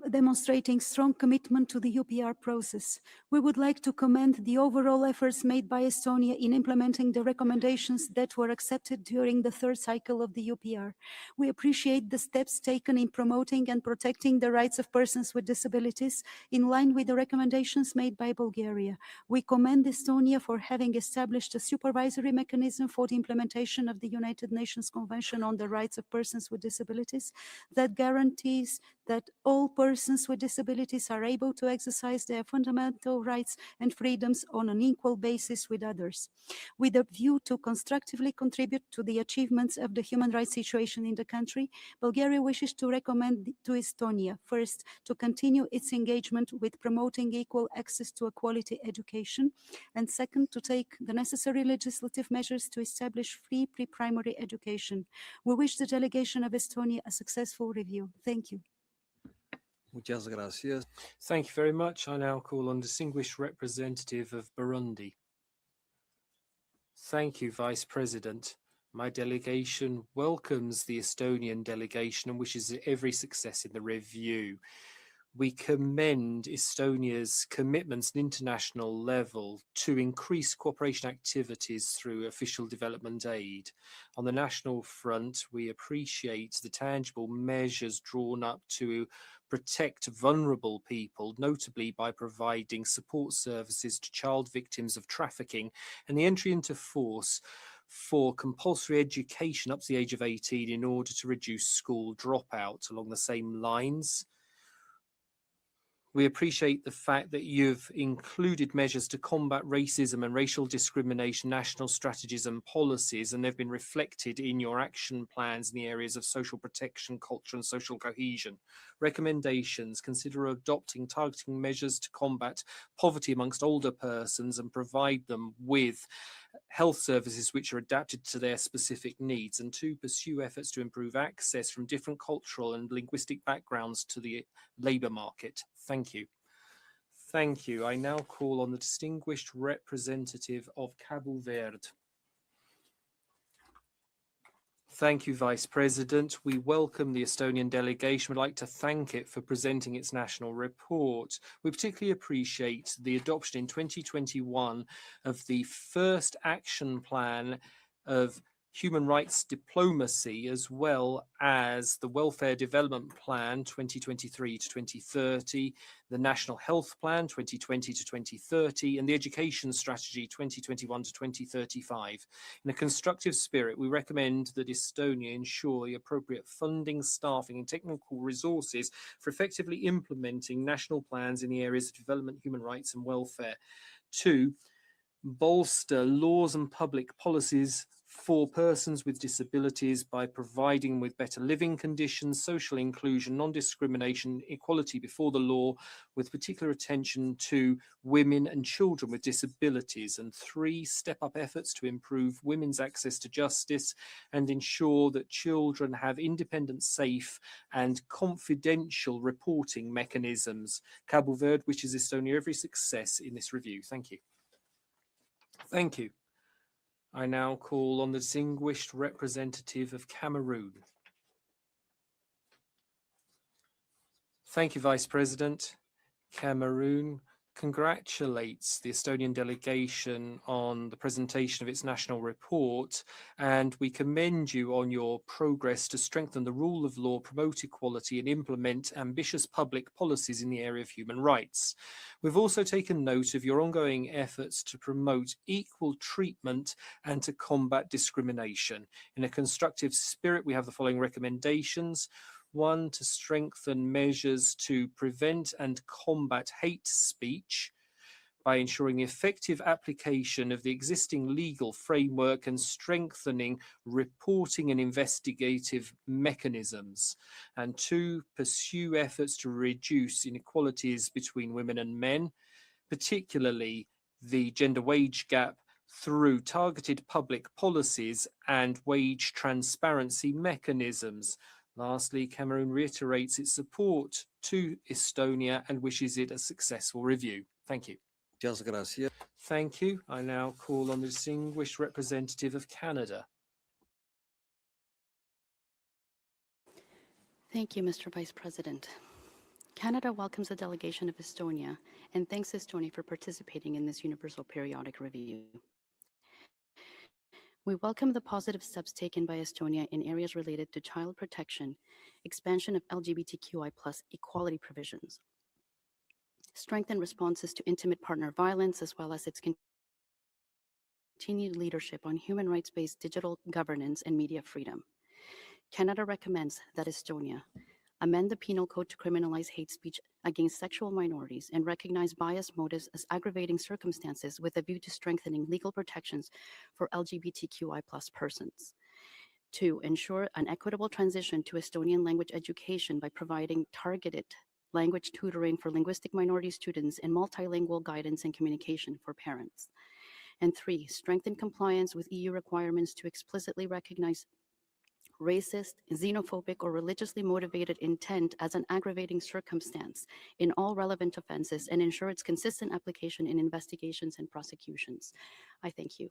S24: demonstrating strong commitment to the UPR process. We would like to commend the overall efforts made by Estonia in implementing the recommendations that were accepted during the third cycle of the UPR. We appreciate the steps taken in promoting and protecting the rights of persons with disabilities in line with the recommendations made by Bulgaria. We commend Estonia for having established a supervisory mechanism for the implementation of the United Nations Convention on the Rights of Persons with Disabilities that guarantees that all persons with disabilities are able to exercise their fundamental rights and freedoms on an equal basis with others. With a view to constructively contribute to the achievements of the human rights situation in the country, Bulgaria wishes to recommend to Estonia, first, to continue its engagement with promoting equal access to a quality education, and second, to take the necessary legislative measures to establish free pre-primary education. We wish the delegation of Estonia a successful review. Thank you.
S7: Muchas gracias.
S8: Thank you very much. I now call on Distinguished Representative of Burundi. Thank you, Vice President. My delegation welcomes the Estonian delegation and wishes it every success in the review. We commend Estonia's commitments at international level to increase cooperation activities through official development aid. On the national front, we appreciate the tangible measures drawn up to protect vulnerable people, notably by providing support services to child victims of trafficking and the entry into force for compulsory education up to the age of 18 in order to reduce school dropout. Along the same lines, we appreciate the fact that you've included measures to combat racism and racial discrimination, national strategies and policies, and they've been reflected in your action plans in the areas of social protection, culture and social cohesion. Recommendations: consider adopting targeting measures to combat poverty amongst older persons and provide them with health services which are adapted to their specific needs, and to pursue efforts to improve access from different cultural and linguistic backgrounds to the labour market. Thank you. Thank you. I now call on the distinguished representative of Cabo Verde. Thank you, Vice President. We welcome the Estonian delegation. We'd like to thank it for presenting its national report. We particularly appreciate the adoption in 2021 of the first action plan of human rights diplomacy, as well as the Welfare Development Plan 2023 to 2030, the National Health Plan 2020 to 2030, and the Education Strategy 2021 to 2035. In a constructive spirit, we recommend that Estonia ensure the appropriate funding, staffing, and technical resources for effectively implementing national plans in the areas of development, human rights, and welfare. 2, bolster laws and public policies for persons with disabilities by providing with better living conditions, social inclusion, non-discrimination, equality before the law, with particular attention to women and children with disabilities. And 3, step up efforts to improve women's access to justice and ensure that children have independent, safe and confidential reporting mechanisms. Cabo Verde wishes Estonia every success in this review. Thank you. Thank you. I now call on the distinguished representative of Cameroon. Thank you, Vice President. Cameroon congratulates the Estonian delegation on the presentation of its national report, and we commend you on your progress to strengthen the rule of law, promote equality, and implement ambitious public policies in the area of human rights. We've also taken note of your ongoing efforts to promote equal treatment and to combat discrimination. In a constructive spirit, we have the following recommendations. 1, to strengthen measures to prevent and combat hate speech by ensuring the effective application of the existing legal framework and strengthening reporting and investigative mechanisms. And 2, pursue efforts to reduce inequalities between women and men, particularly the gender wage gap, through targeted public policies and wage transparency mechanisms. Lastly, Cameroon reiterates its support to Estonia and wishes it a successful review. Thank you.
S7: Muchas gracias.
S8: Thank you. I now call on the distinguished representative of Canada.
S9: Thank you, Mr. Vice President. Canada welcomes the delegation of Estonia and thanks Estonia for participating in this Universal Periodic Review. We welcome the positive steps taken by Estonia in areas related to child protection, expansion of LGBTQI+ equality provisions, strengthened responses to intimate partner violence, as well as its continued leadership on human rights-based digital governance and media freedom. Canada recommends that Estonia amend the penal code to criminalize hate speech against sexual minorities and recognize biased motives as aggravating circumstances with a view to strengthening legal protections for LGBTQI+ persons. 2, ensure an equitable transition to Estonian language education by providing targeted language tutoring for linguistic minority students and multilingual guidance and communication for parents. And 3, strengthen compliance with EU requirements to explicitly recognize racist, xenophobic, or religiously motivated intent as an aggravating circumstance in all relevant offenses and ensure its consistent application in investigations and prosecutions. I thank you.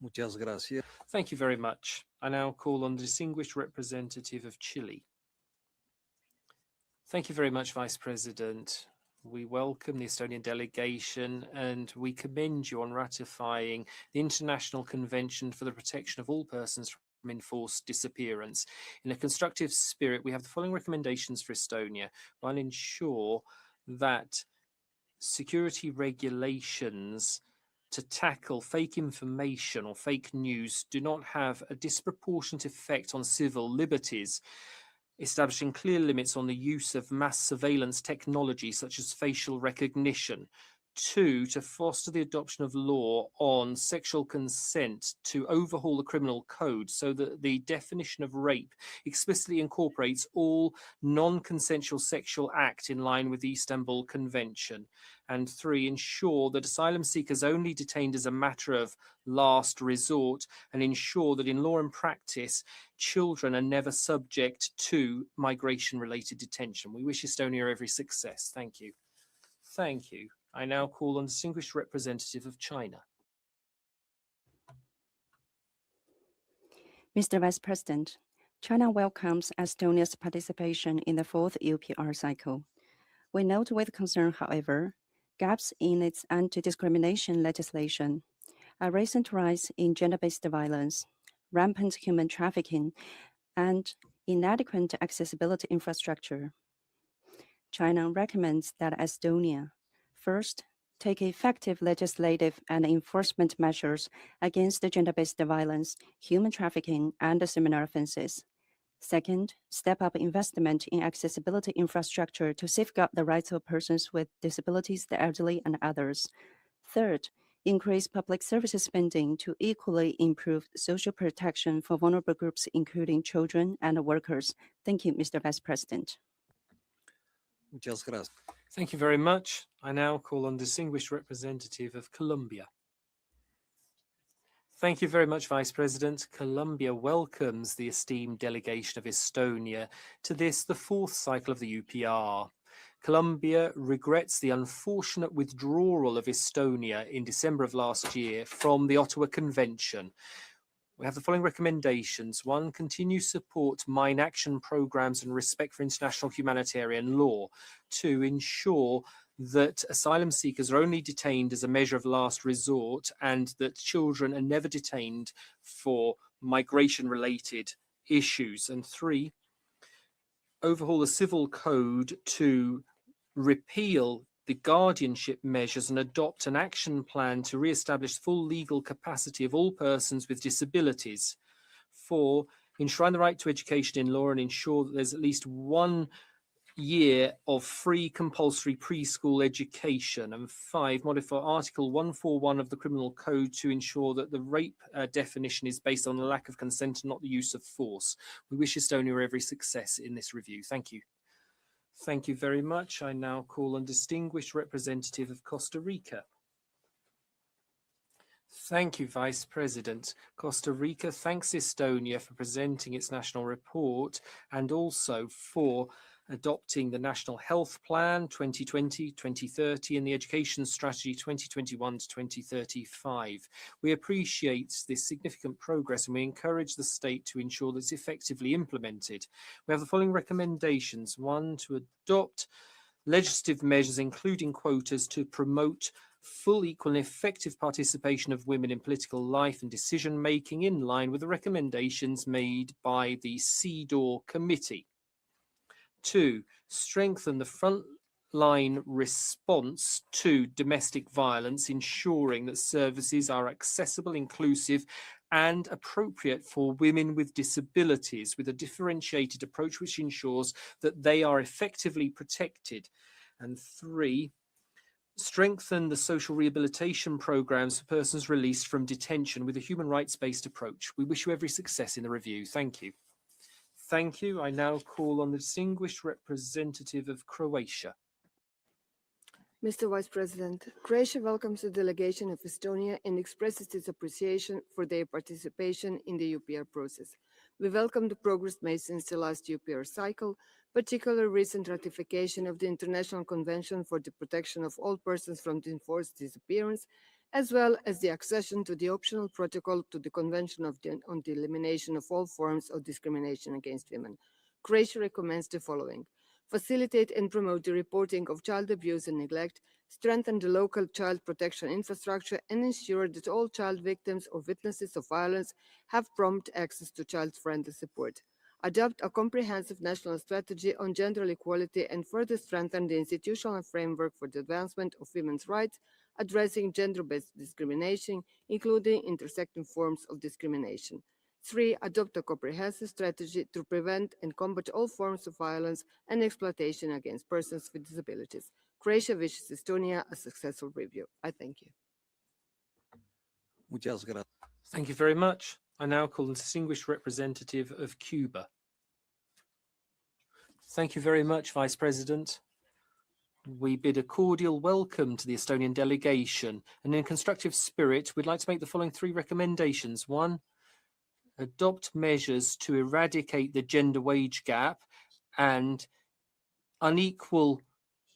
S7: Muchas gracias.
S8: Thank you very much. I now call on the distinguished representative of Chile. Thank you very much, Vice President. We welcome the Estonian delegation and we commend you on ratifying the International Convention for the Protection of All Persons from Enforced Disappearance. In a constructive spirit, we have the following recommendations for Estonia. One, ensure that security regulations to tackle fake information or fake news do not have a disproportionate effect on civil liberties, establishing clear limits on the use of mass surveillance technology such as facial recognition. 2, to foster the adoption of law on sexual consent to overhaul the criminal code so that the definition of rape explicitly incorporates all non-consensual sexual act in line with the Istanbul Convention. And 3, ensure that asylum seekers only detained as a matter of last resort and ensure that in law and practice, children are never subject to migration-related detention. We wish Estonia every success. Thank you. Thank you. I now call on distinguished representative of China.
S10: Mr. Vice President, China welcomes Estonia's participation in the 4th UPR cycle. We note with concern, however, gaps in its anti-discrimination legislation, a recent rise in gender-based violence, rampant human trafficking, and inadequate accessibility infrastructure. China recommends that Estonia first, take effective legislative and enforcement measures against gender-based violence, human trafficking, and similar offenses. Second, step up investment in accessibility infrastructure to safeguard the rights of persons with disabilities, the elderly, and others. Third, increase public services spending to equally improve social protection for vulnerable groups, including children and workers. Thank you, Mr. Vice President.
S7: Muchas gracias.
S8: Thank you very much. I now call on distinguished representative of Colombia. Thank you very much, Vice President. Colombia welcomes the esteemed delegation of Estonia to this, the 4th cycle of the UPR. Colombia regrets the unfortunate withdrawal of Estonia in December of last year from the Ottawa Convention. We have the following recommendations. 1, continue support mine action programs and respect for international humanitarian law. 2, ensure that asylum seekers are only detained as a measure of last resort and that children are never detained for migration-related issues. And 3, overhaul the civil code to repeal the guardianship measures and adopt an action plan to re-establish full legal capacity of all persons with disabilities. 4, enshrine the right to education in law and ensure that there's at least 1 year of free compulsory preschool education. And 5, modify Article 141 of the Criminal Code to ensure that the rape definition is based on the lack of consent and not the use of force. We wish Estonia every success in this review. Thank you. Thank you very much. I now call on distinguished representative of Costa Rica. Thank you, Vice President. Costa Rica thanks Estonia for presenting its national report and also for adopting the National Health Plan 2020-2030 and the Education Strategy 2021 to 2035. We appreciate this significant progress and we encourage the state to ensure that it's effectively implemented. We have the following recommendations. 1, to adopt legislative measures, including quotas, to promote full, equal, and effective participation of women in political life and decision-making in line with the recommendations made by the CEDAW Committee. 2, strengthen the frontline response to domestic violence, ensuring that services are accessible, inclusive, and appropriate for women with disabilities, with a differentiated approach which ensures that they are effectively protected. And 3, strengthen the social rehabilitation programs for persons released from detention with a human rights-based approach. We wish you every success in the review. Thank you. Thank you. I now call on the distinguished representative of Croatia.
S11: Mr. Vice President, Croatia welcomes the delegation of Estonia and expresses its appreciation for their participation in the UPR process. We welcome the progress made since the last UPR cycle, particularly recent ratification of the International Convention for the Protection of All Persons from Enforced Disappearance, as well as the accession to the optional protocol to the Convention on the Elimination of All Forms of Discrimination against Women. Croatia recommends the following: facilitate and promote the reporting of child abuse and neglect, strengthen the local child protection infrastructure, and ensure that all child victims or witnesses of violence have prompt access to child-friendly support. Adopt a comprehensive national strategy on gender equality and further strengthen the institutional framework for the advancement of women's rights, addressing gender-based discrimination, including intersecting forms of discrimination. 3, adopt a comprehensive strategy to prevent and combat all forms of violence and exploitation against persons with disabilities. Croatia wishes Estonia a successful review. I thank you.
S8: Thank you very much. I now call the distinguished representative of Cuba. Thank you very much, Vice President. We bid a cordial welcome to the Estonian delegation, and in a constructive spirit, we'd like to make the following 3 recommendations. 1, adopt measures to eradicate the gender wage gap and unequal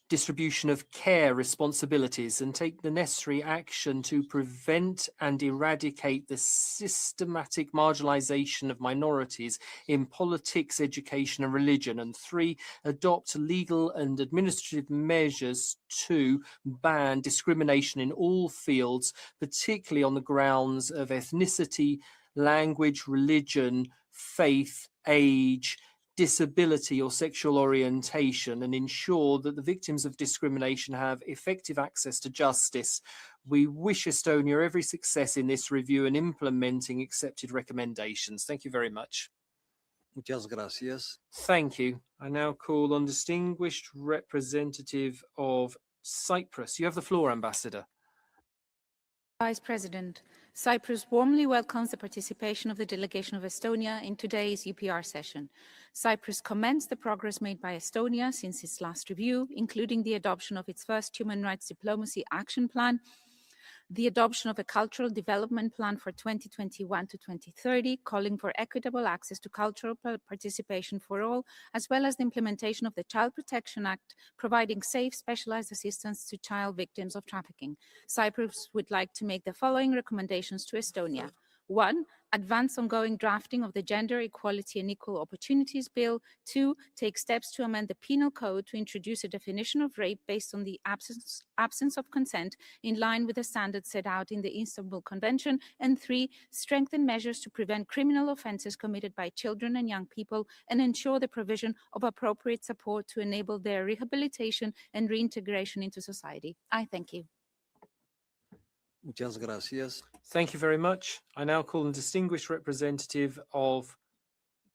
S8: distribution of care responsibilities, and take the necessary action to prevent and eradicate the systematic marginalization of minorities in politics, education, and religion. And 3, adopt legal and administrative measures to ban discrimination in all fields, particularly on the grounds of ethnicity, language, religion, faith, age, disability, or sexual orientation, and ensure that the victims of discrimination have effective access to justice. We wish Estonia every success in this review and implementing accepted recommendations. Thank you very much.
S7: Muchas gracias.
S8: Thank you. I now call on distinguished representative of Cyprus. You have the floor, Ambassador.
S1: Vice President, Cyprus warmly welcomes the participation of the delegation of Estonia in today's UPR session. Cyprus commends the progress made by Estonia since its last review, including the adoption of its first Human Rights Diplomacy Action Plan, the adoption of a cultural development plan for 2021 to 2030, calling for equitable access to cultural participation for all, as well as the implementation of the Child Protection Act, providing safe, specialized assistance to child victims of trafficking. Cyprus would like to make the following recommendations to Estonia. 1, advance ongoing drafting of the Gender Equality and Equal Opportunities Bill. 2, take steps to amend the Penal Code to introduce a definition of rape based on the absence of consent in line with the standards set out in the Istanbul Convention. And 3, strengthen measures to prevent criminal offenses committed by children and young people and ensure the provision of appropriate support to enable their rehabilitation and reintegration into society. I thank you.
S7: Muchas gracias.
S8: Thank you very much. I now call on distinguished representative of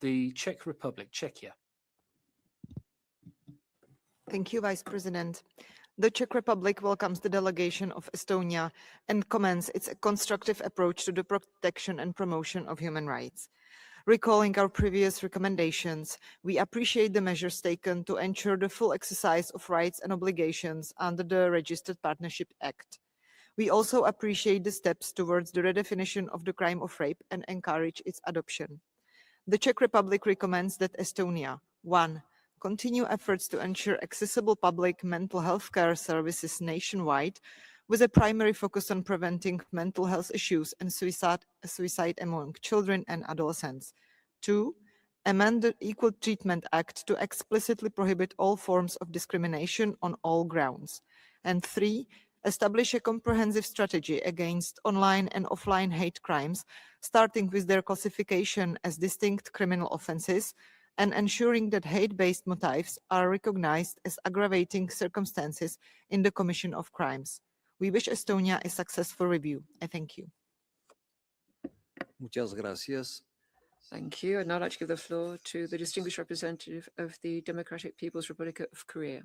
S8: the Czech Republic, Czechia.
S13: Thank you, Vice President. The Czech Republic welcomes the delegation of Estonia and commends its constructive approach to the protection and promotion of human rights. Recalling our previous recommendations, we appreciate the measures taken to ensure the full exercise of rights and obligations under the Registered Partnership Act. We also appreciate the steps towards the redefinition of the crime of rape and encourage its adoption. The Czech Republic recommends that Estonia, 1, continue efforts to ensure accessible public mental health care services nationwide, with a primary focus on preventing mental health issues and suicide among children and adolescents. 2, amend the Equal Treatment Act to explicitly prohibit all forms of discrimination on all grounds. And 3, establish a comprehensive strategy against online and offline hate crimes, starting with their classification as distinct criminal offenses, and ensuring that hate-based motives are recognized as aggravating circumstances in the commission of crimes. We wish Estonia a successful review. I thank you.
S7: Muchas gracias.
S14: Thank you. I'd now like to give the floor to the distinguished representative of the Democratic People's Republic of Korea.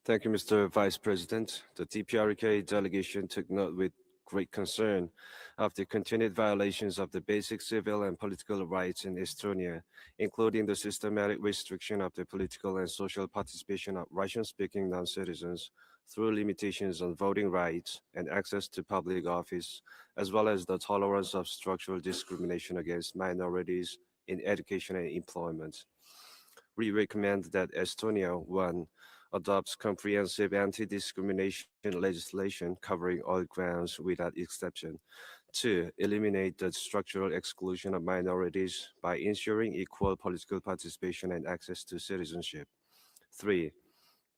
S15: Thank you, Mr. Vice President. The DPRK delegation took note with great concern of the continued violations of the basic civil and political rights in Estonia, including the systematic restriction of the political and social participation of Russian-speaking non-citizens through limitations on voting rights and access to public office, as well as the tolerance of structural discrimination against minorities in education and employment. We recommend that Estonia, 1, adopts comprehensive anti-discrimination legislation covering all grounds without exception. 2, eliminate the structural exclusion of minorities by ensuring equal political participation and access to citizenship. 3,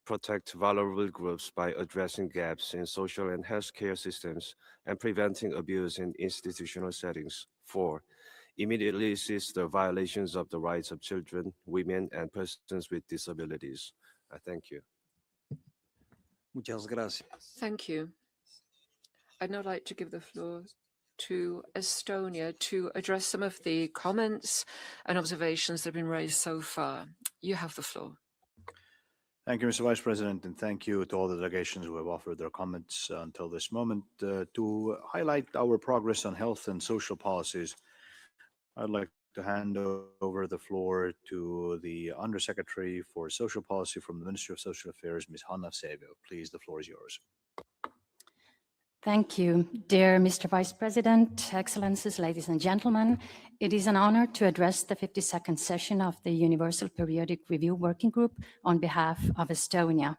S15: protect vulnerable groups by addressing gaps in social and healthcare systems and preventing abuse in institutional settings. 4, immediately cease the violations of the rights of children, women, and persons with disabilities. I thank you.
S7: Muchas gracias.
S14: Thank you. I'd now like to give the floor to Estonia to address some of the comments and observations that have been raised so far. You have the floor.
S16: Thank you, Mr. Vice President, and thank you to all the delegations who have offered their comments until this moment. To highlight our progress on health and social policies, I'd like to hand over the floor to the Undersecretary for Social Policy from the Ministry of Social Affairs, Ms. Hanna Sevio. Please, the floor is yours.
S17: Thank you, dear Mr. Vice President, Excellencies, ladies and gentlemen. It is an honor to address the 52nd session of the Universal Periodic Review Working Group on behalf of Estonia.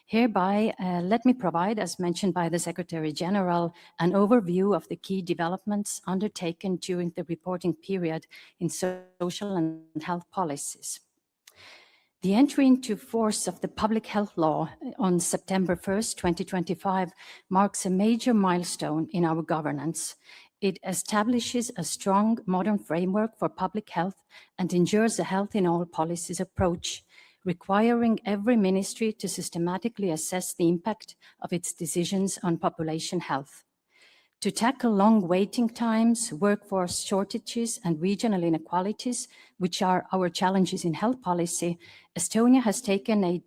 S17: Hereby, let me provide, as mentioned by the Secretary General, an overview of the key developments undertaken during the reporting period in social and health policies. The entry into force of the Public Health Law on September 1st, 2025 marks a major milestone in our governance. It establishes a strong modern framework for public health and ensures a health in all policies approach, requiring every ministry to systematically assess the impact of its decisions on population health. To tackle long waiting times, workforce shortages, and regional inequalities, which are our challenges in health policy, Estonia has taken a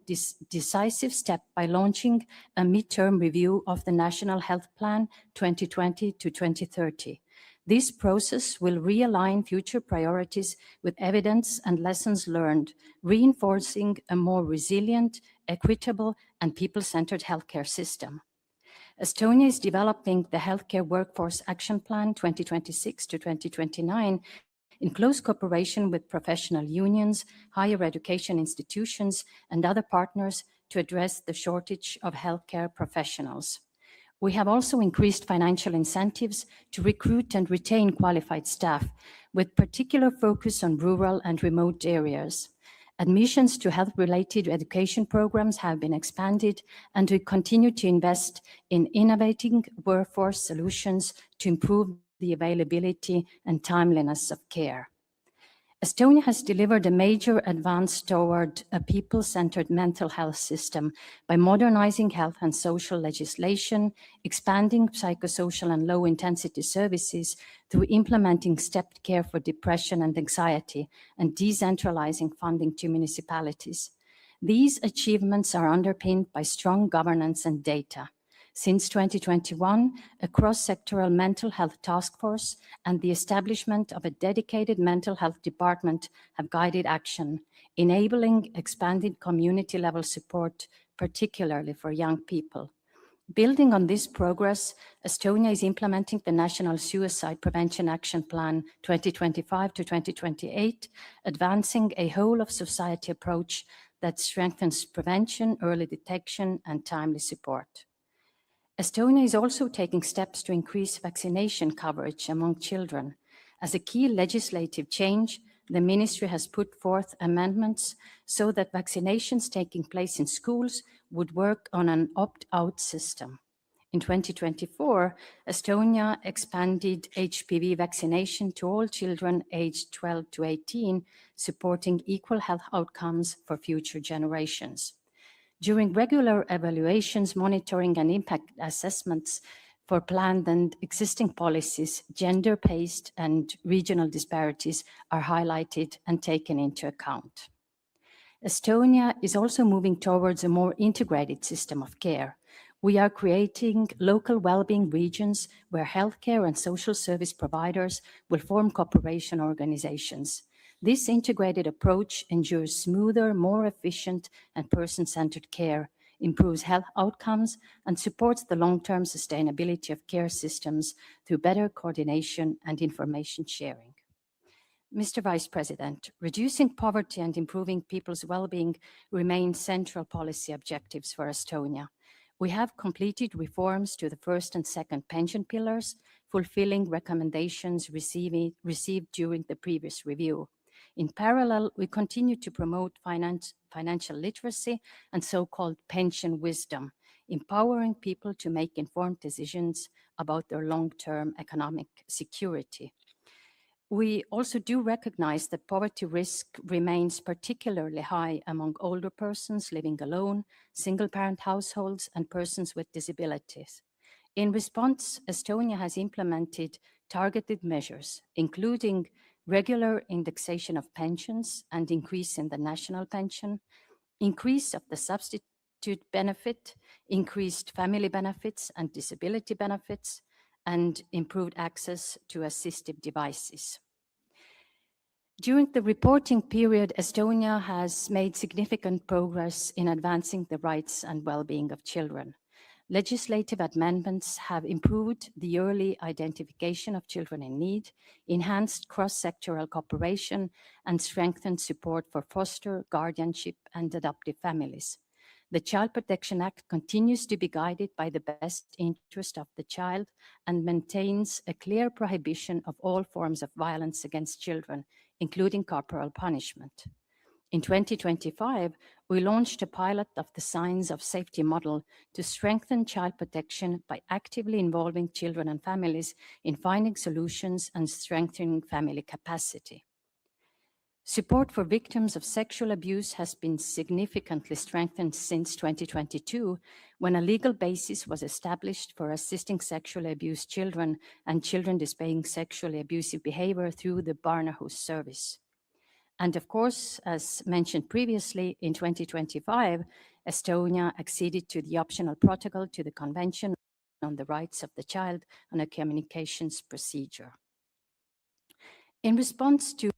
S17: decisive step by launching a midterm review of the National Health Plan 2020 to 2030. This process will realign future priorities with evidence and lessons learned, reinforcing a more resilient, equitable, and people-centered healthcare system. Estonia is developing the Healthcare Workforce Action Plan 2026 to 2029 in close cooperation with professional unions, higher education institutions, and other partners to address the shortage of healthcare professionals. We have also increased financial incentives to recruit and retain qualified staff, with particular focus on rural and remote areas. Admissions to health-related education programs have been expanded, and we continue to invest in innovating workforce solutions to improve the availability and timeliness of care. Estonia has delivered a major advance toward a people-centered mental health system by modernizing health and social legislation, expanding psychosocial and low-intensity services through implementing stepped care for depression and anxiety, and decentralizing funding to municipalities. These achievements are underpinned by strong governance and data. Since 2021, a cross-sectoral mental health task force and the establishment of a dedicated mental health department have guided action, enabling expanded community-level support, particularly for young people. Building on this progress, Estonia is implementing the National Suicide Prevention Action Plan 2025 to 2028, advancing a whole-of-society approach that strengthens prevention, early detection, and timely support. Estonia is also taking steps to increase vaccination coverage among children. As a key legislative change, the ministry has put forth amendments so that vaccinations taking place in schools would work on an opt-out system. In 2024, Estonia expanded HPV vaccination to all children aged 12 to 18, supporting equal health outcomes for future generations. During regular evaluations, monitoring, and impact assessments for planned and existing policies, gender-based and regional disparities are highlighted and taken into account. Estonia is also moving towards a more integrated system of care. We are creating local well-being regions where healthcare and social service providers will form cooperation organizations. This integrated approach ensures smoother, more efficient, and person-centered care, improves health outcomes, and supports the long-term sustainability of care systems through better coordination and information sharing. Mr. Vice President, reducing poverty and improving people's well-being remain central policy objectives for Estonia. We have completed reforms to the first and second pension pillars, fulfilling recommendations received during the previous review. In parallel, we continue to promote financial literacy and so-called pension wisdom, empowering people to make informed decisions about their long-term economic security. We also do recognize that poverty risk remains particularly high among older persons living alone, single-parent households, and persons with disabilities. In response, Estonia has implemented targeted measures, including regular indexation of pensions and increase in the national pension, increase of the substitute benefit, increased family benefits and disability benefits, and improved access to assistive devices. During the reporting period, Estonia has made significant progress in advancing the rights and well-being of children. Legislative amendments have improved the early identification of children in need, enhanced cross-sectoral cooperation, and strengthened support for foster, guardianship, and adoptive families. The Child Protection Act continues to be guided by the best interest of the child and maintains a clear prohibition of all forms of violence against children, including corporal punishment. In 2025, we launched a pilot of the Signs of Safety model to strengthen child protection by actively involving children and families in finding solutions and strengthening family capacity. Support for victims of sexual abuse has been significantly strengthened since 2022, when a legal basis was established for assisting sexually abused children and children displaying sexually abusive behavior through the Barnahus service. And of course, as mentioned previously, in 2025, Estonia acceded to the optional protocol to the Convention on the Rights of the Child on a Communications Procedure. In response to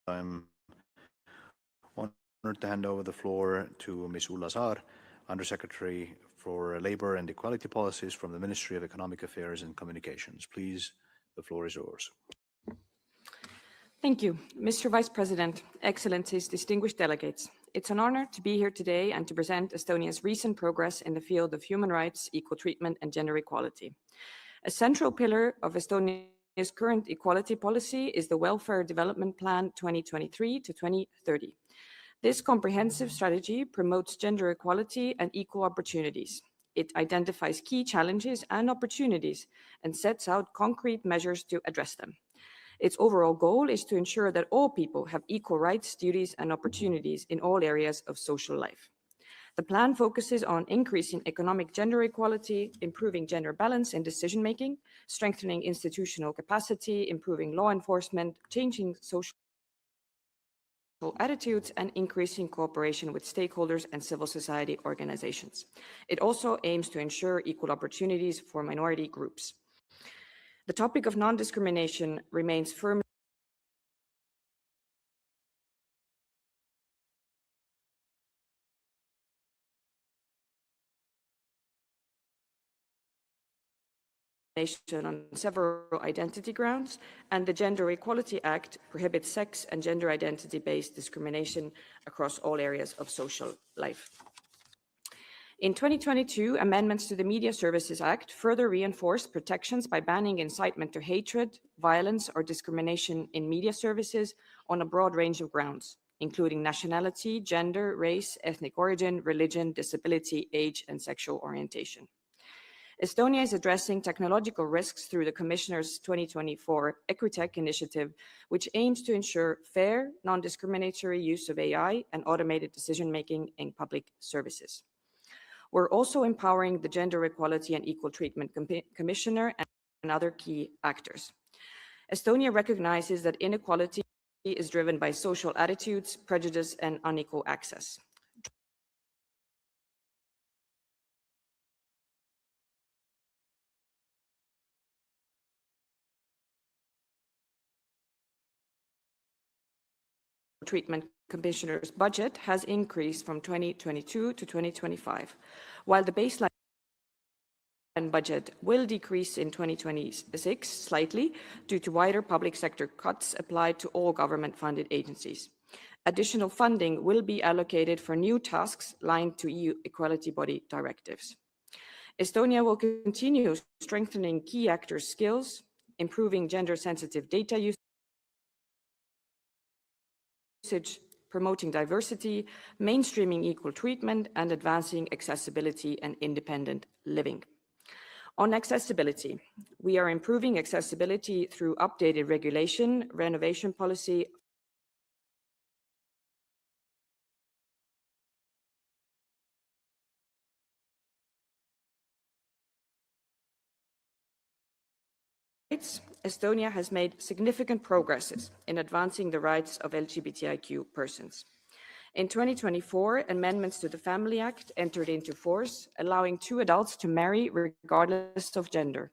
S16: I'm honored to hand over the floor to Ms. Ulla Saar, Undersecretary for Labor and Equality Policies from the Ministry of Economic Affairs and Communications. Please, the floor is yours.
S18: Thank you, Mr. Vice President, Excellencies, distinguished delegates. It's an honor to be here today and to present Estonia's recent progress in the field of human rights, equal treatment, and gender equality. A central pillar of Estonia's current equality policy is the Welfare Development Plan 2023 to 2030. This comprehensive strategy promotes gender equality and equal opportunities. It identifies key challenges and opportunities and sets out concrete measures to address them. Its overall goal is to ensure that all people have equal rights, duties, and opportunities in all areas of social life. The plan focuses on increasing economic gender equality, improving gender balance in decision-making, strengthening institutional capacity, improving law enforcement, changing social attitudes, and increasing cooperation with stakeholders and civil society organizations. It also aims to ensure equal opportunities for minority groups. The topic of non-discrimination remains firmly on several identity grounds, and the Gender Equality Act prohibits sex and gender identity-based discrimination across all areas of social life. In 2022, amendments to the Media Services Act further reinforced protections by banning incitement to hatred, violence, or discrimination in media services on a broad range of grounds, including nationality, gender, race, ethnic origin, religion, disability, age, and sexual orientation. Estonia is addressing technological risks through the Commissioner's 2024 EquiTech initiative, which aims to ensure fair, non-discriminatory use of AI and automated decision-making in public services. We're also empowering the Gender Equality and Equal Treatment Commissioner and other key actors. Estonia recognizes that inequality is driven by social attitudes, prejudice, and unequal access. Treatment Commissioner's budget has increased from 2022 to 2025, while the baseline budget will decrease in 2026 slightly due to wider public sector cuts applied to all government-funded agencies. Additional funding will be allocated for new tasks linked to EU equality body directives. Estonia will continue strengthening key actors' skills, improving gender-sensitive data usage, promoting diversity, mainstreaming equal treatment, and advancing accessibility and independent living. On accessibility, we are improving accessibility through updated regulation, renovation policy, Estonia has made significant progresses in advancing the rights of LGBTIQ persons. In 2024, amendments to the Family Act entered into force, allowing two adults to marry regardless of gender.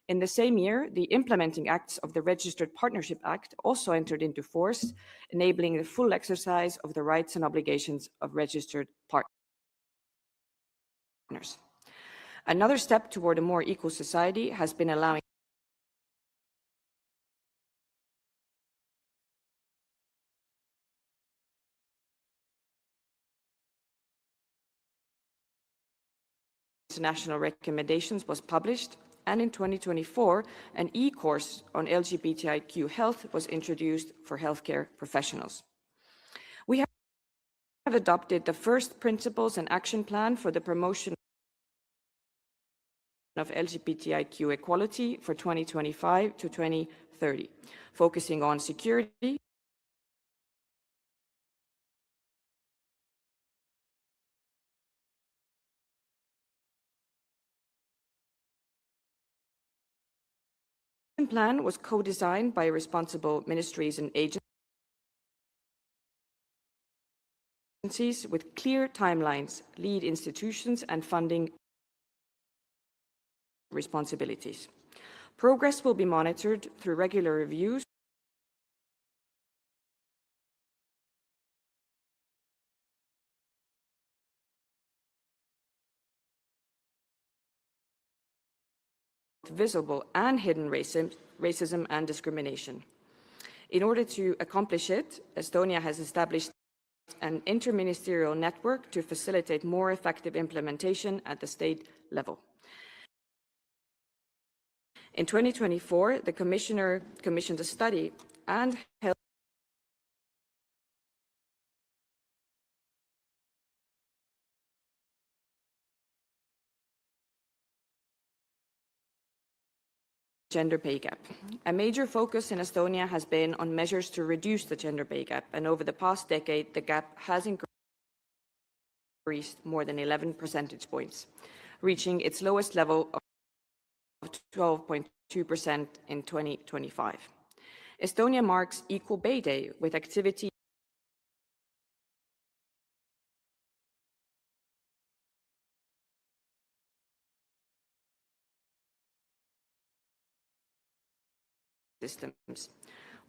S18: In the same year, the implementing acts of the Registered Partnership Act also entered into force, enabling the full exercise of the rights and obligations of registered partners. Another step toward a more equal society has been allowing international recommendations was published, and in 2024, an e-course on LGBTIQ health was introduced for healthcare professionals. We have adopted the first principles and action plan for the promotion of LGBTIQ equality for 2025 to 2030, focusing on security, plan was co-designed by responsible ministries and agencies with clear timelines, lead institutions, and funding responsibilities. Progress will be monitored through regular reviews visible and hidden racism and discrimination. In order to accomplish it, Estonia has established an interministerial network to facilitate more effective implementation at the state level. In 2024, the Commissioner commissioned a study and held gender pay gap. A major focus in Estonia has been on measures to reduce the gender pay gap, and over the past decade, the gap has increased more than 11 percentage points, reaching its lowest level of 12.2% in 2025. Estonia marks Equal Pay Day with activities systems,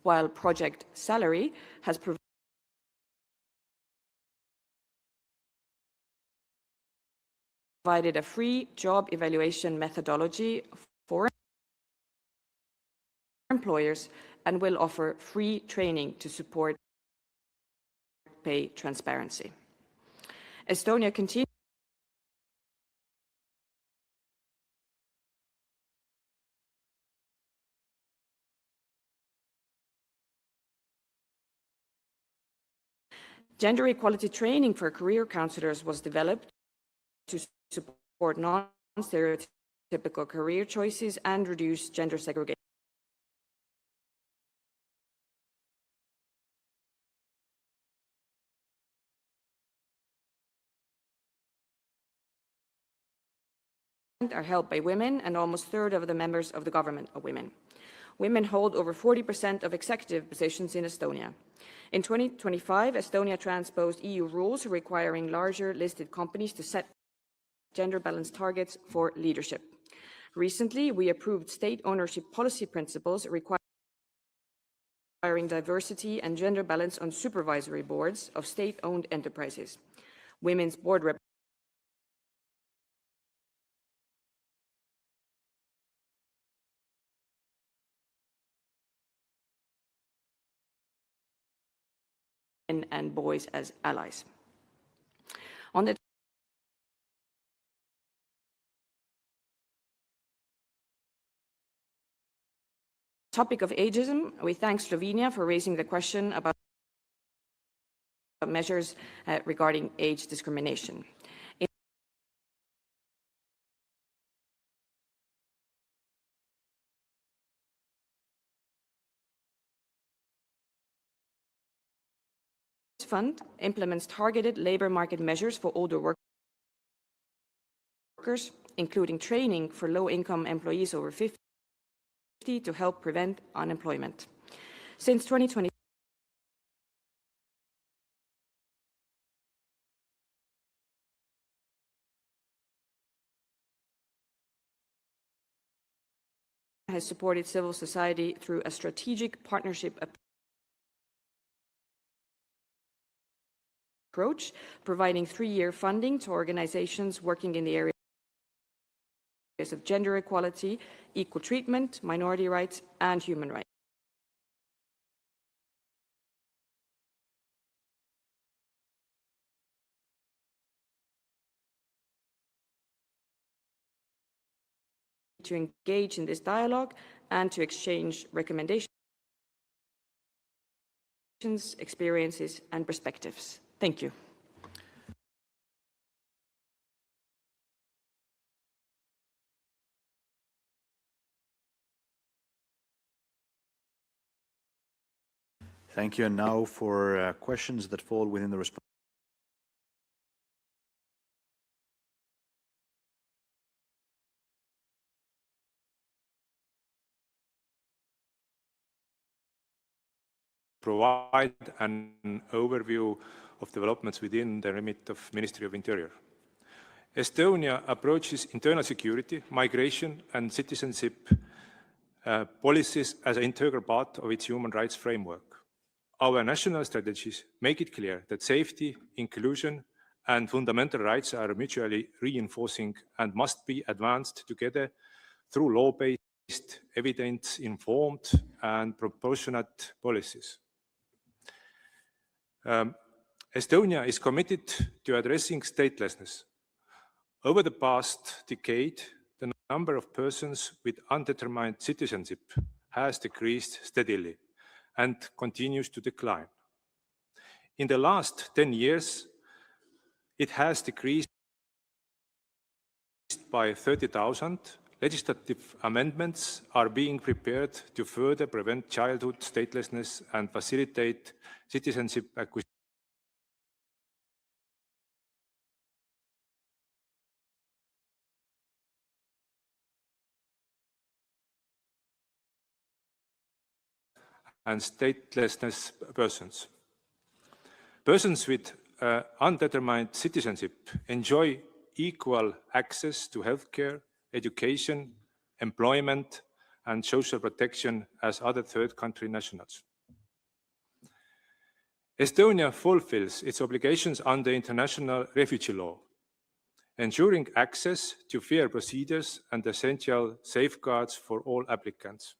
S18: while Project Salary has provided a free job evaluation methodology for employers and will offer free training to support pay transparency. Estonia continues Gender equality training for career counselors was developed to support non-stereotypical career choices and reduce gender segregation. Are held by women, and almost a third of the members of the government are women. Women hold over 40% of executive positions in Estonia. In 2025, Estonia transposed EU rules requiring larger listed companies to set gender balance targets for leadership. Recently, we approved state ownership policy principles requiring diversity and gender balance on supervisory boards of state-owned enterprises. Women's board and boys as allies. On the topic of ageism, we thank Slovenia for raising the question about measures regarding age discrimination. Fund implements targeted labor market measures for older workers, including training for low-income employees over 50 to help prevent unemployment. Since 2020, has supported civil society through a strategic partnership approach, providing 3-year funding to organizations working in the areas of gender equality, equal treatment, minority rights, and human rights. To engage in this dialogue and to exchange recommendations, experiences, and perspectives. Thank you.
S16: Thank you. And now for questions that fall within the response.
S4: Provide an overview of developments within the remit of Ministry of Interior. Estonia approaches internal security, migration, and citizenship policies as an integral part of its human rights framework. Our national strategies make it clear that safety, inclusion, and fundamental rights are mutually reinforcing and must be advanced together through law-based, evidence-informed, and proportionate policies. Estonia is committed to addressing statelessness. Over the past decade, the number of persons with undetermined citizenship has decreased steadily and continues to decline. In the last 10 years, it has decreased by 30,000. Legislative amendments are being prepared to further prevent childhood statelessness and facilitate citizenship acquisition. And statelessness persons. Persons with undetermined citizenship enjoy equal access to healthcare, education, employment, and social protection as other third country nationals. Estonia fulfills its obligations under international refugee law, ensuring access to fair procedures and essential safeguards for all applicants.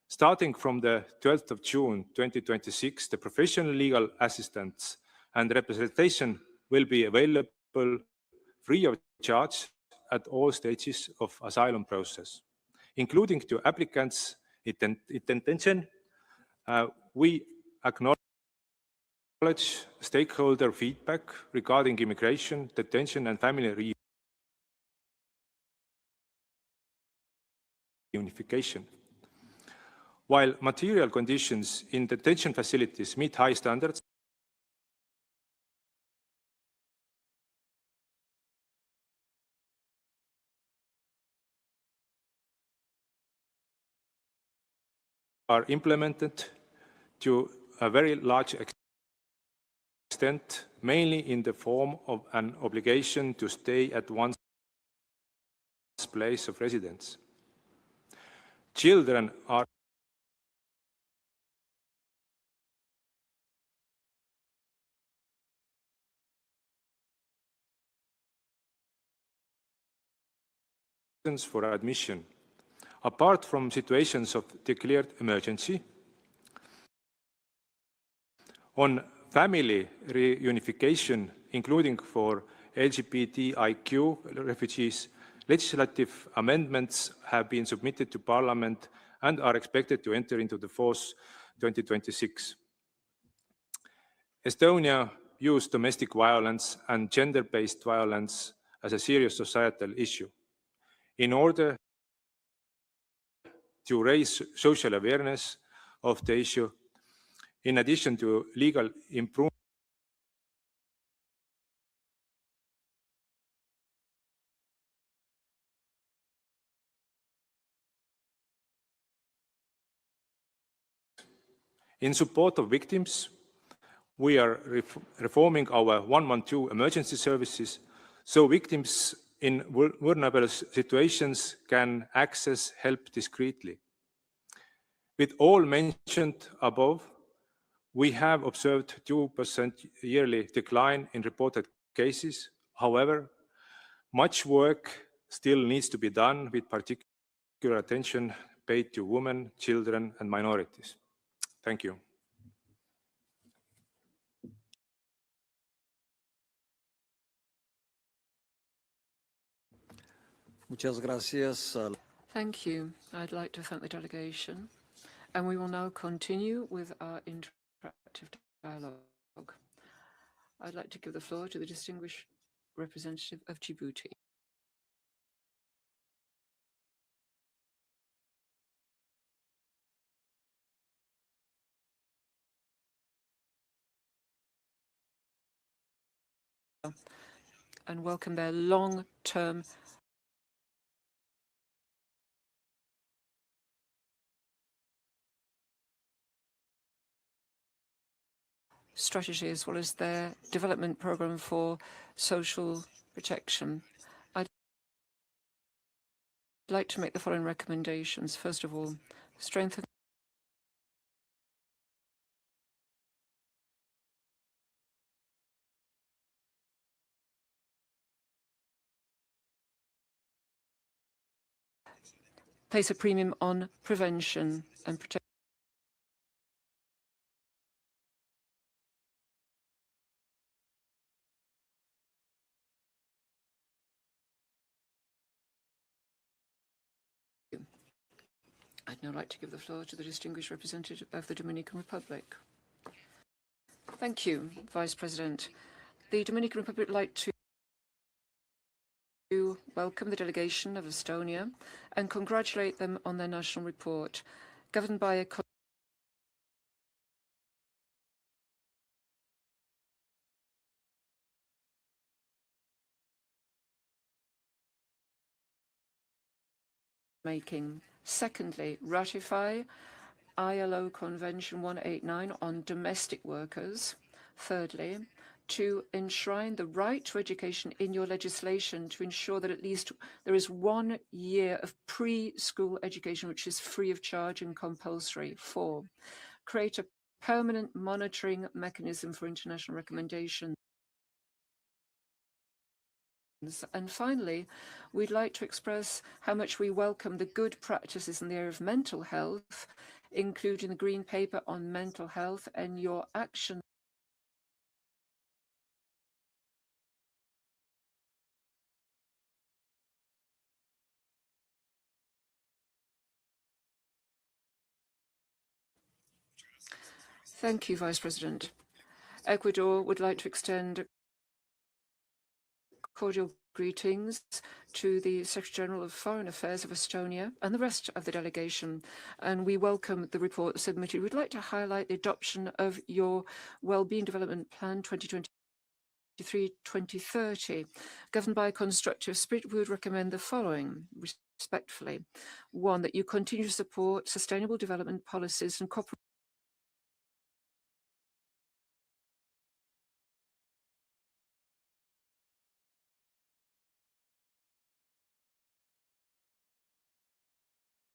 S4: Starting from the 12th of June 2026, the professional legal assistance and representation will be available free of charge at all stages of asylum process, including to applicants' intention. We acknowledge acknowledge stakeholder feedback regarding immigration, detention, and family reunification. While material conditions in detention facilities meet high standards, are implemented to a very large extent, mainly in the form of an obligation to stay at one's place of residence. Children are for admission. Apart from situations of declared emergency, on family reunification, including for LGBTIQ refugees, legislative amendments have been submitted to Parliament and are expected to enter into the force 2026. Estonia views domestic violence and gender-based violence as a serious societal issue. In order to raise social awareness of the issue, in addition to legal improvements, in support of victims, we are reforming our 112 emergency services so victims in vulnerable situations can access help discreetly. With all mentioned above, we have observed 2% yearly decline in reported cases. However, much work still needs to be done with particular attention paid to women, children, and minorities. Thank you.
S7: Muchas gracias.
S14: Thank you. I'd like to thank the delegation. And we will now continue with our interactive dialogue. I'd like to give the floor to the distinguished representative of Djibouti. And welcome their long-term strategy as well as their development program for social protection. I'd like to make the following recommendations. First of all, strengthen place a premium on prevention and protection. I'd now like to give the floor to the distinguished representative of the Dominican Republic. Thank you, Vice President. The Dominican Republic would like to welcome the delegation of Estonia and congratulate them on their national report, governed by a making. Secondly, ratify ILO Convention 189 on domestic workers. Thirdly, to enshrine the right to education in your legislation to ensure that at least there is 1 year of preschool education which is free of charge and compulsory. 4, create a permanent monitoring mechanism for international recommendations. And finally, we'd like to express how much we welcome the good practices in the area of mental health, including the Green Paper on mental health and your action Thank you, Vice President. Ecuador would like to extend cordial greetings to the Secretary General of Foreign Affairs of Estonia and the rest of the delegation, and we welcome the report submitted. We'd like to highlight the adoption of your Wellbeing Development Plan 2023-2030. Governed by a constructive spirit, we would recommend the following respectfully. One, that you continue to support sustainable development policies and cooperate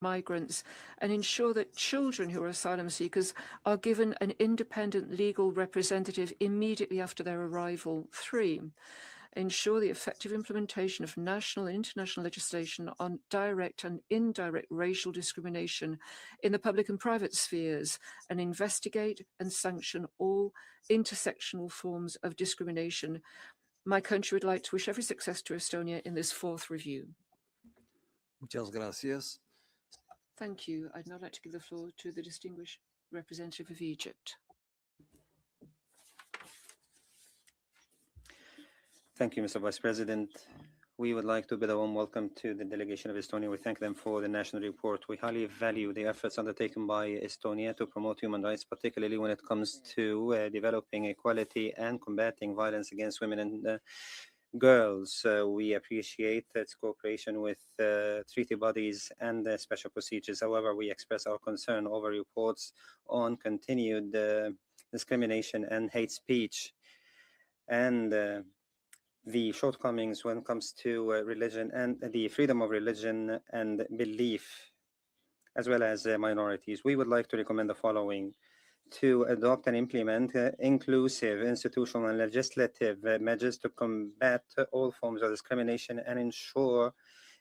S14: migrants and ensure that children who are asylum seekers are given an independent legal representative immediately after their arrival. 3, ensure the effective implementation of national and international legislation on direct and indirect racial discrimination in the public and private spheres, and investigate and sanction all intersectional forms of discrimination. My country would like to wish every success to Estonia in this 4th review.
S7: Muchas gracias.
S14: Thank you. I'd now like to give the floor to the distinguished representative of Egypt.
S19: Thank you, Mr. Vice President. We would like to bid a warm welcome to the delegation of Estonia. We thank them for the national report. We highly value the efforts undertaken by Estonia to promote human rights, particularly when it comes to developing equality and combating violence against women and girls. We appreciate its cooperation with treaty bodies and special procedures. However, we express our concern over reports on continued discrimination and hate speech, and the shortcomings when it comes to religion and the freedom of religion and belief, as well as minorities. We would like to recommend the following: to adopt and implement inclusive institutional and legislative measures to combat all forms of discrimination and ensure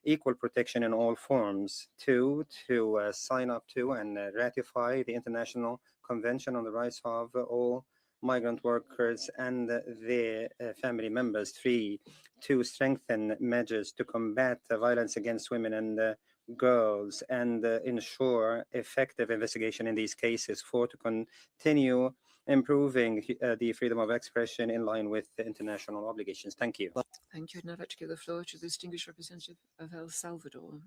S19: equal protection in all forms. 2, to sign up to and ratify the International Convention on the Rights of all migrant workers and their family members. 3, to strengthen measures to combat violence against women and girls and ensure effective investigation in these cases. 4, to continue improving the freedom of expression in line with the international obligations. Thank you.
S14: Thank you. I'd now like to give the floor to the distinguished representative of El Salvador.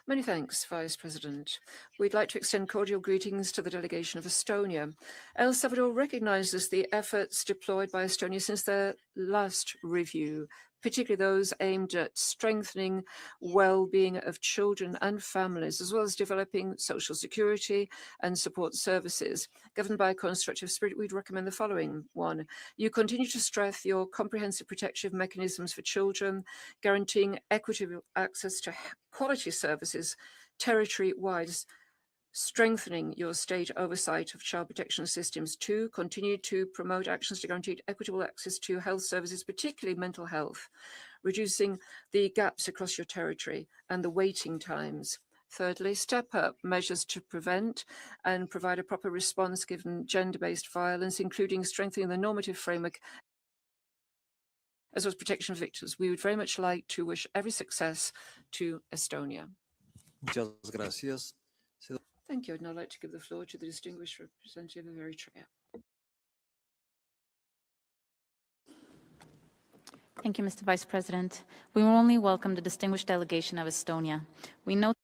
S14: Many thanks, Vice President. We'd like to extend cordial greetings to the delegation of Estonia. El Salvador recognizes the efforts deployed by Estonia since their last review, particularly those aimed at strengthening well-being of children and families, as well as developing social security and support services. Governed by a constructive spirit, we'd recommend the following. 1, you continue to stress your comprehensive protective mechanisms for children, guaranteeing equitable access to quality services territory-wide, strengthening your state oversight of child protection systems. 2, continue to promote actions to guarantee equitable access to health services, particularly mental health, reducing the gaps across your territory and the waiting times. Thirdly, step up measures to prevent and provide a proper response given gender-based violence, including strengthening the normative framework as well as protection of victims. We would very much like to wish every success to Estonia.
S7: Muchas gracias.
S14: Thank you. I'd now like to give the floor to the distinguished representative of Eritrea.
S1: Thank you, Mr. Vice President. We warmly welcome the distinguished delegation of Estonia. We note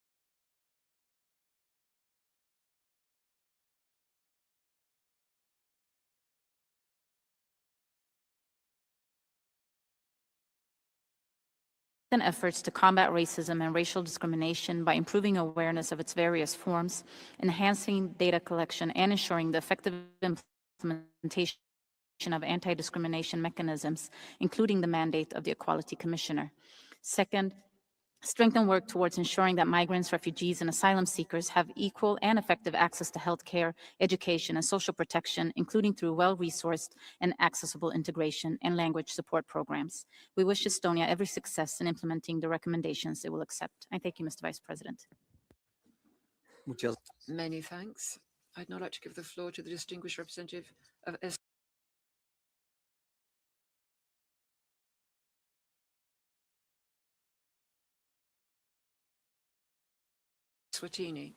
S1: efforts to combat racism and racial discrimination by improving awareness of its various forms, enhancing data collection, and ensuring the effective implementation of anti-discrimination mechanisms, including the mandate of the Equality Commissioner. Second, strengthen work towards ensuring that migrants, refugees, and asylum seekers have equal and effective access to healthcare, education, and social protection, including through well-resourced and accessible integration and language support programs. We wish Estonia every success in implementing the recommendations it will accept. I thank you, Mr. Vice President.
S14: Many thanks. I'd now like to give the floor to the distinguished representative of Swatini.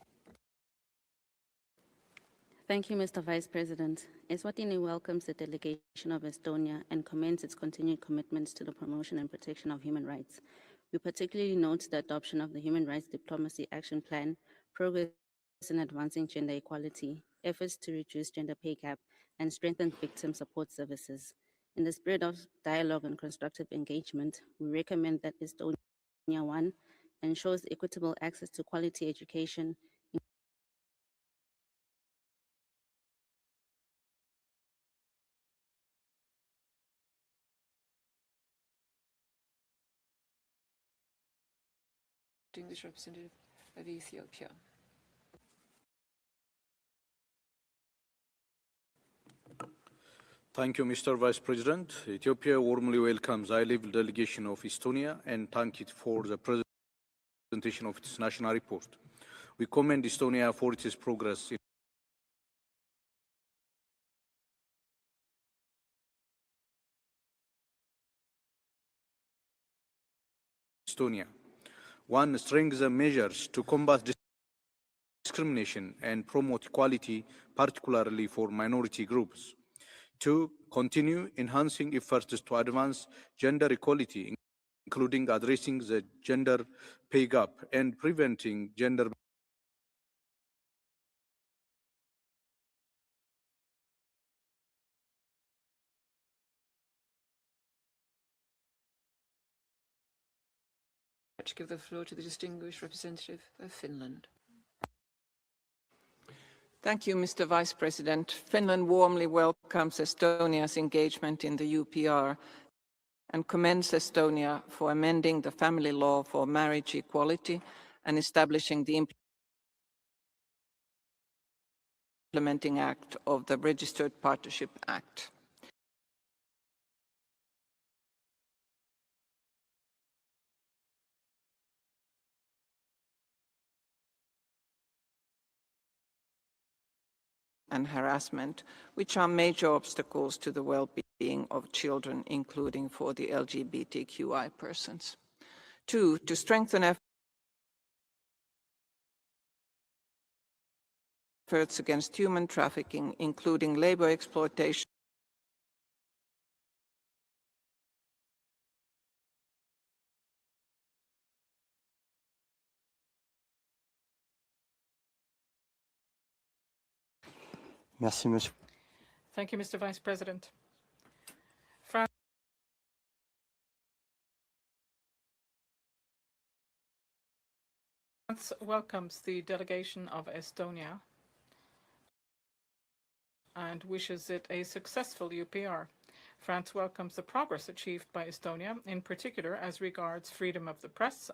S5: Thank you, Mr. Vice President. Eswatini welcomes the delegation of Estonia and commends its continued commitments to the promotion and protection of human rights. We particularly note the adoption of the Human Rights Diplomacy Action Plan, progress in advancing gender equality, efforts to reduce gender pay gap, and strengthen victim support services. In the spirit of dialogue and constructive engagement, we recommend that Estonia 1 ensures equitable access to quality education,
S14: Distinguished representative of Ethiopia.
S20: Thank you, Mr. Vice President. Ethiopia warmly welcomes high-level delegation of Estonia and thank it for the presentation of its national report. We commend Estonia for its progress in Estonia. One, strengthen measures to combat discrimination and promote equality, particularly for minority groups. Two, continue enhancing efforts to advance gender equality, including addressing the gender pay gap and preventing gender
S14: To give the floor to the distinguished representative of Finland.
S21: Thank you, Mr. Vice President. Finland warmly welcomes Estonia's engagement in the UPR and commends Estonia for amending the family law for marriage equality and establishing the implementing act of the Registered Partnership Act. And harassment, which are major obstacles to the well-being of children, including for the LGBTQI persons. Two, to strengthen efforts against human trafficking, including labor exploitation,
S22: Merci, Monsieur.
S12: Thank you, Mr. Vice President. France welcomes the delegation of Estonia and wishes it a successful UPR. France welcomes the progress achieved by Estonia, in particular as regards freedom of the press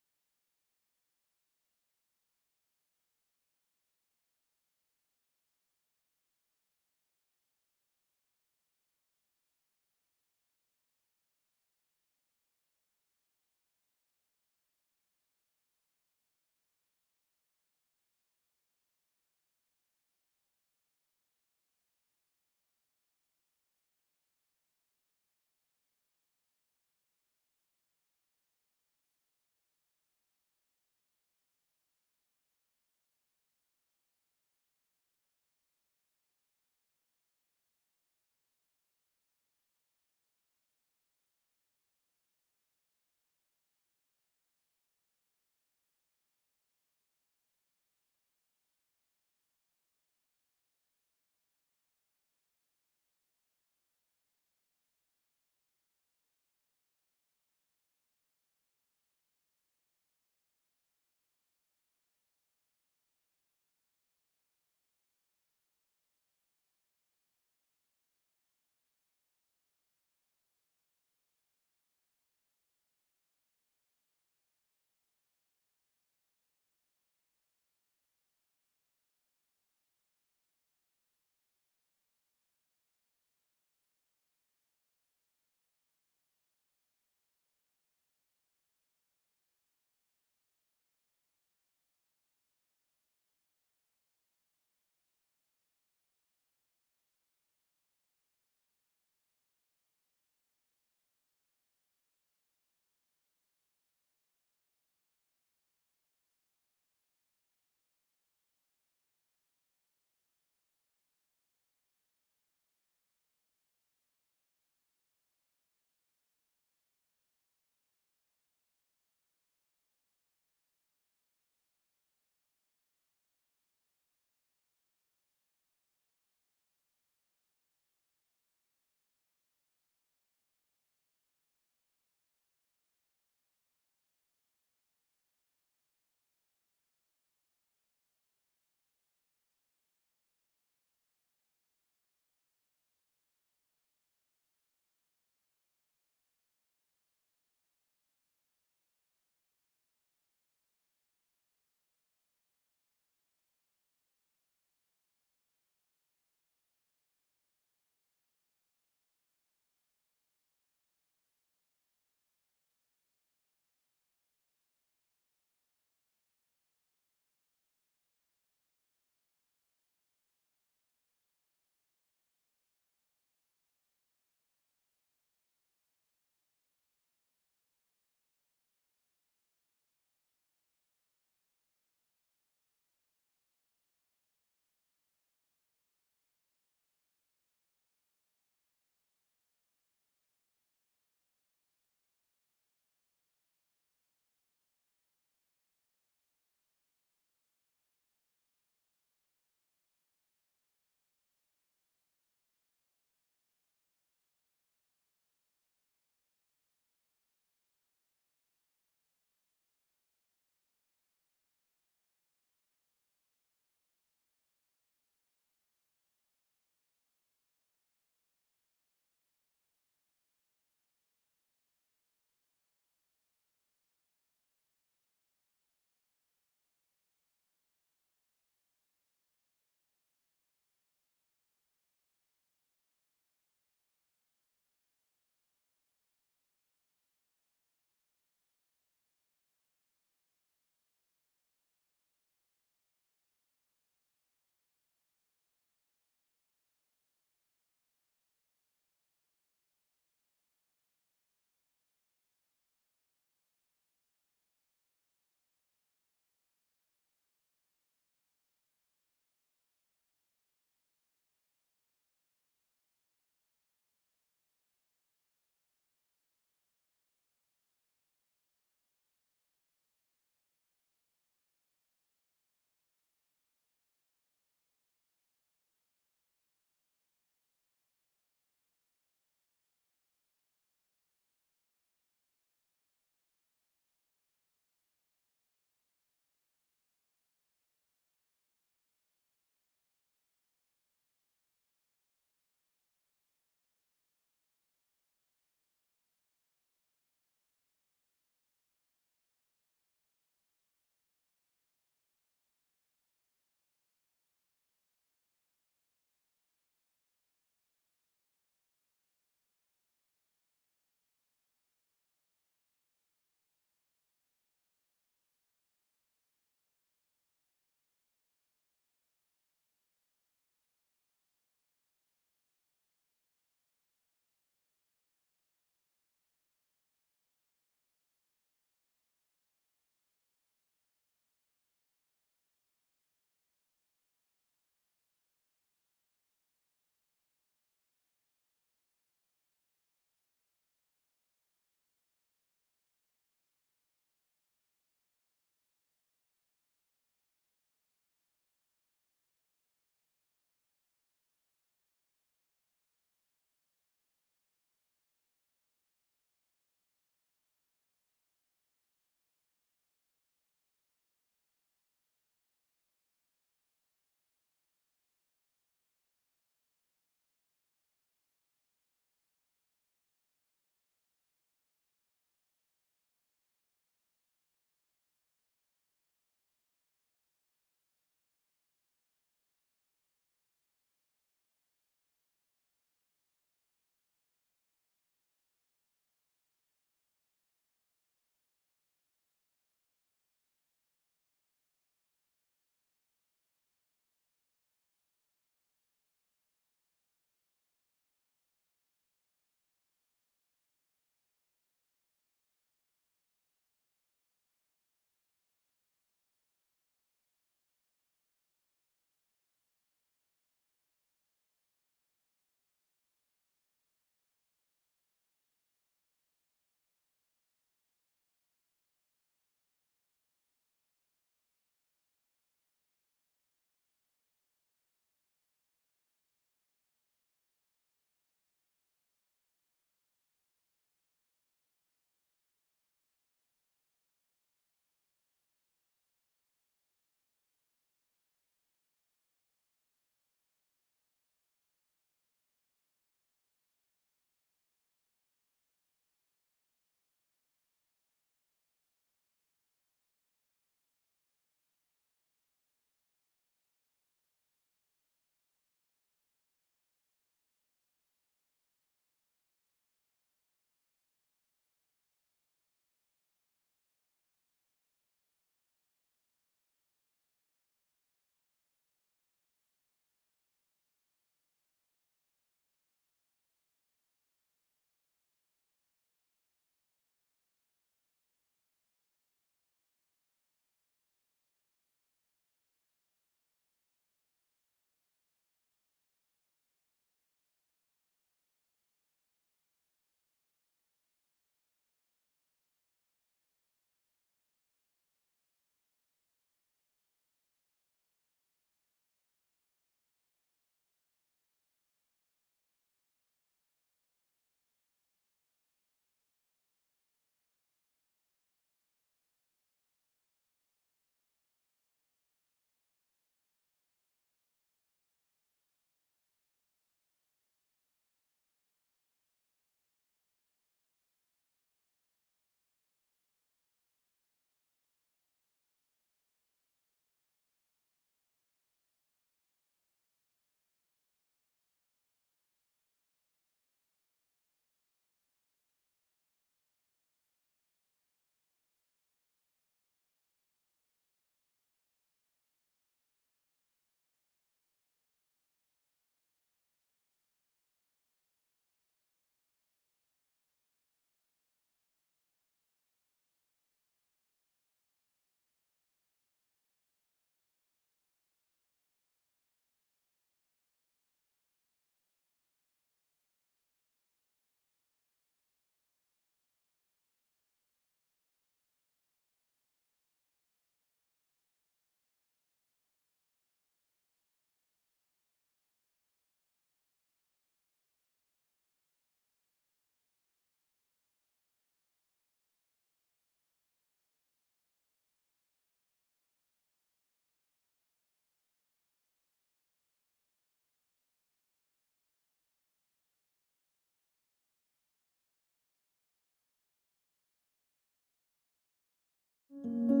S24: you.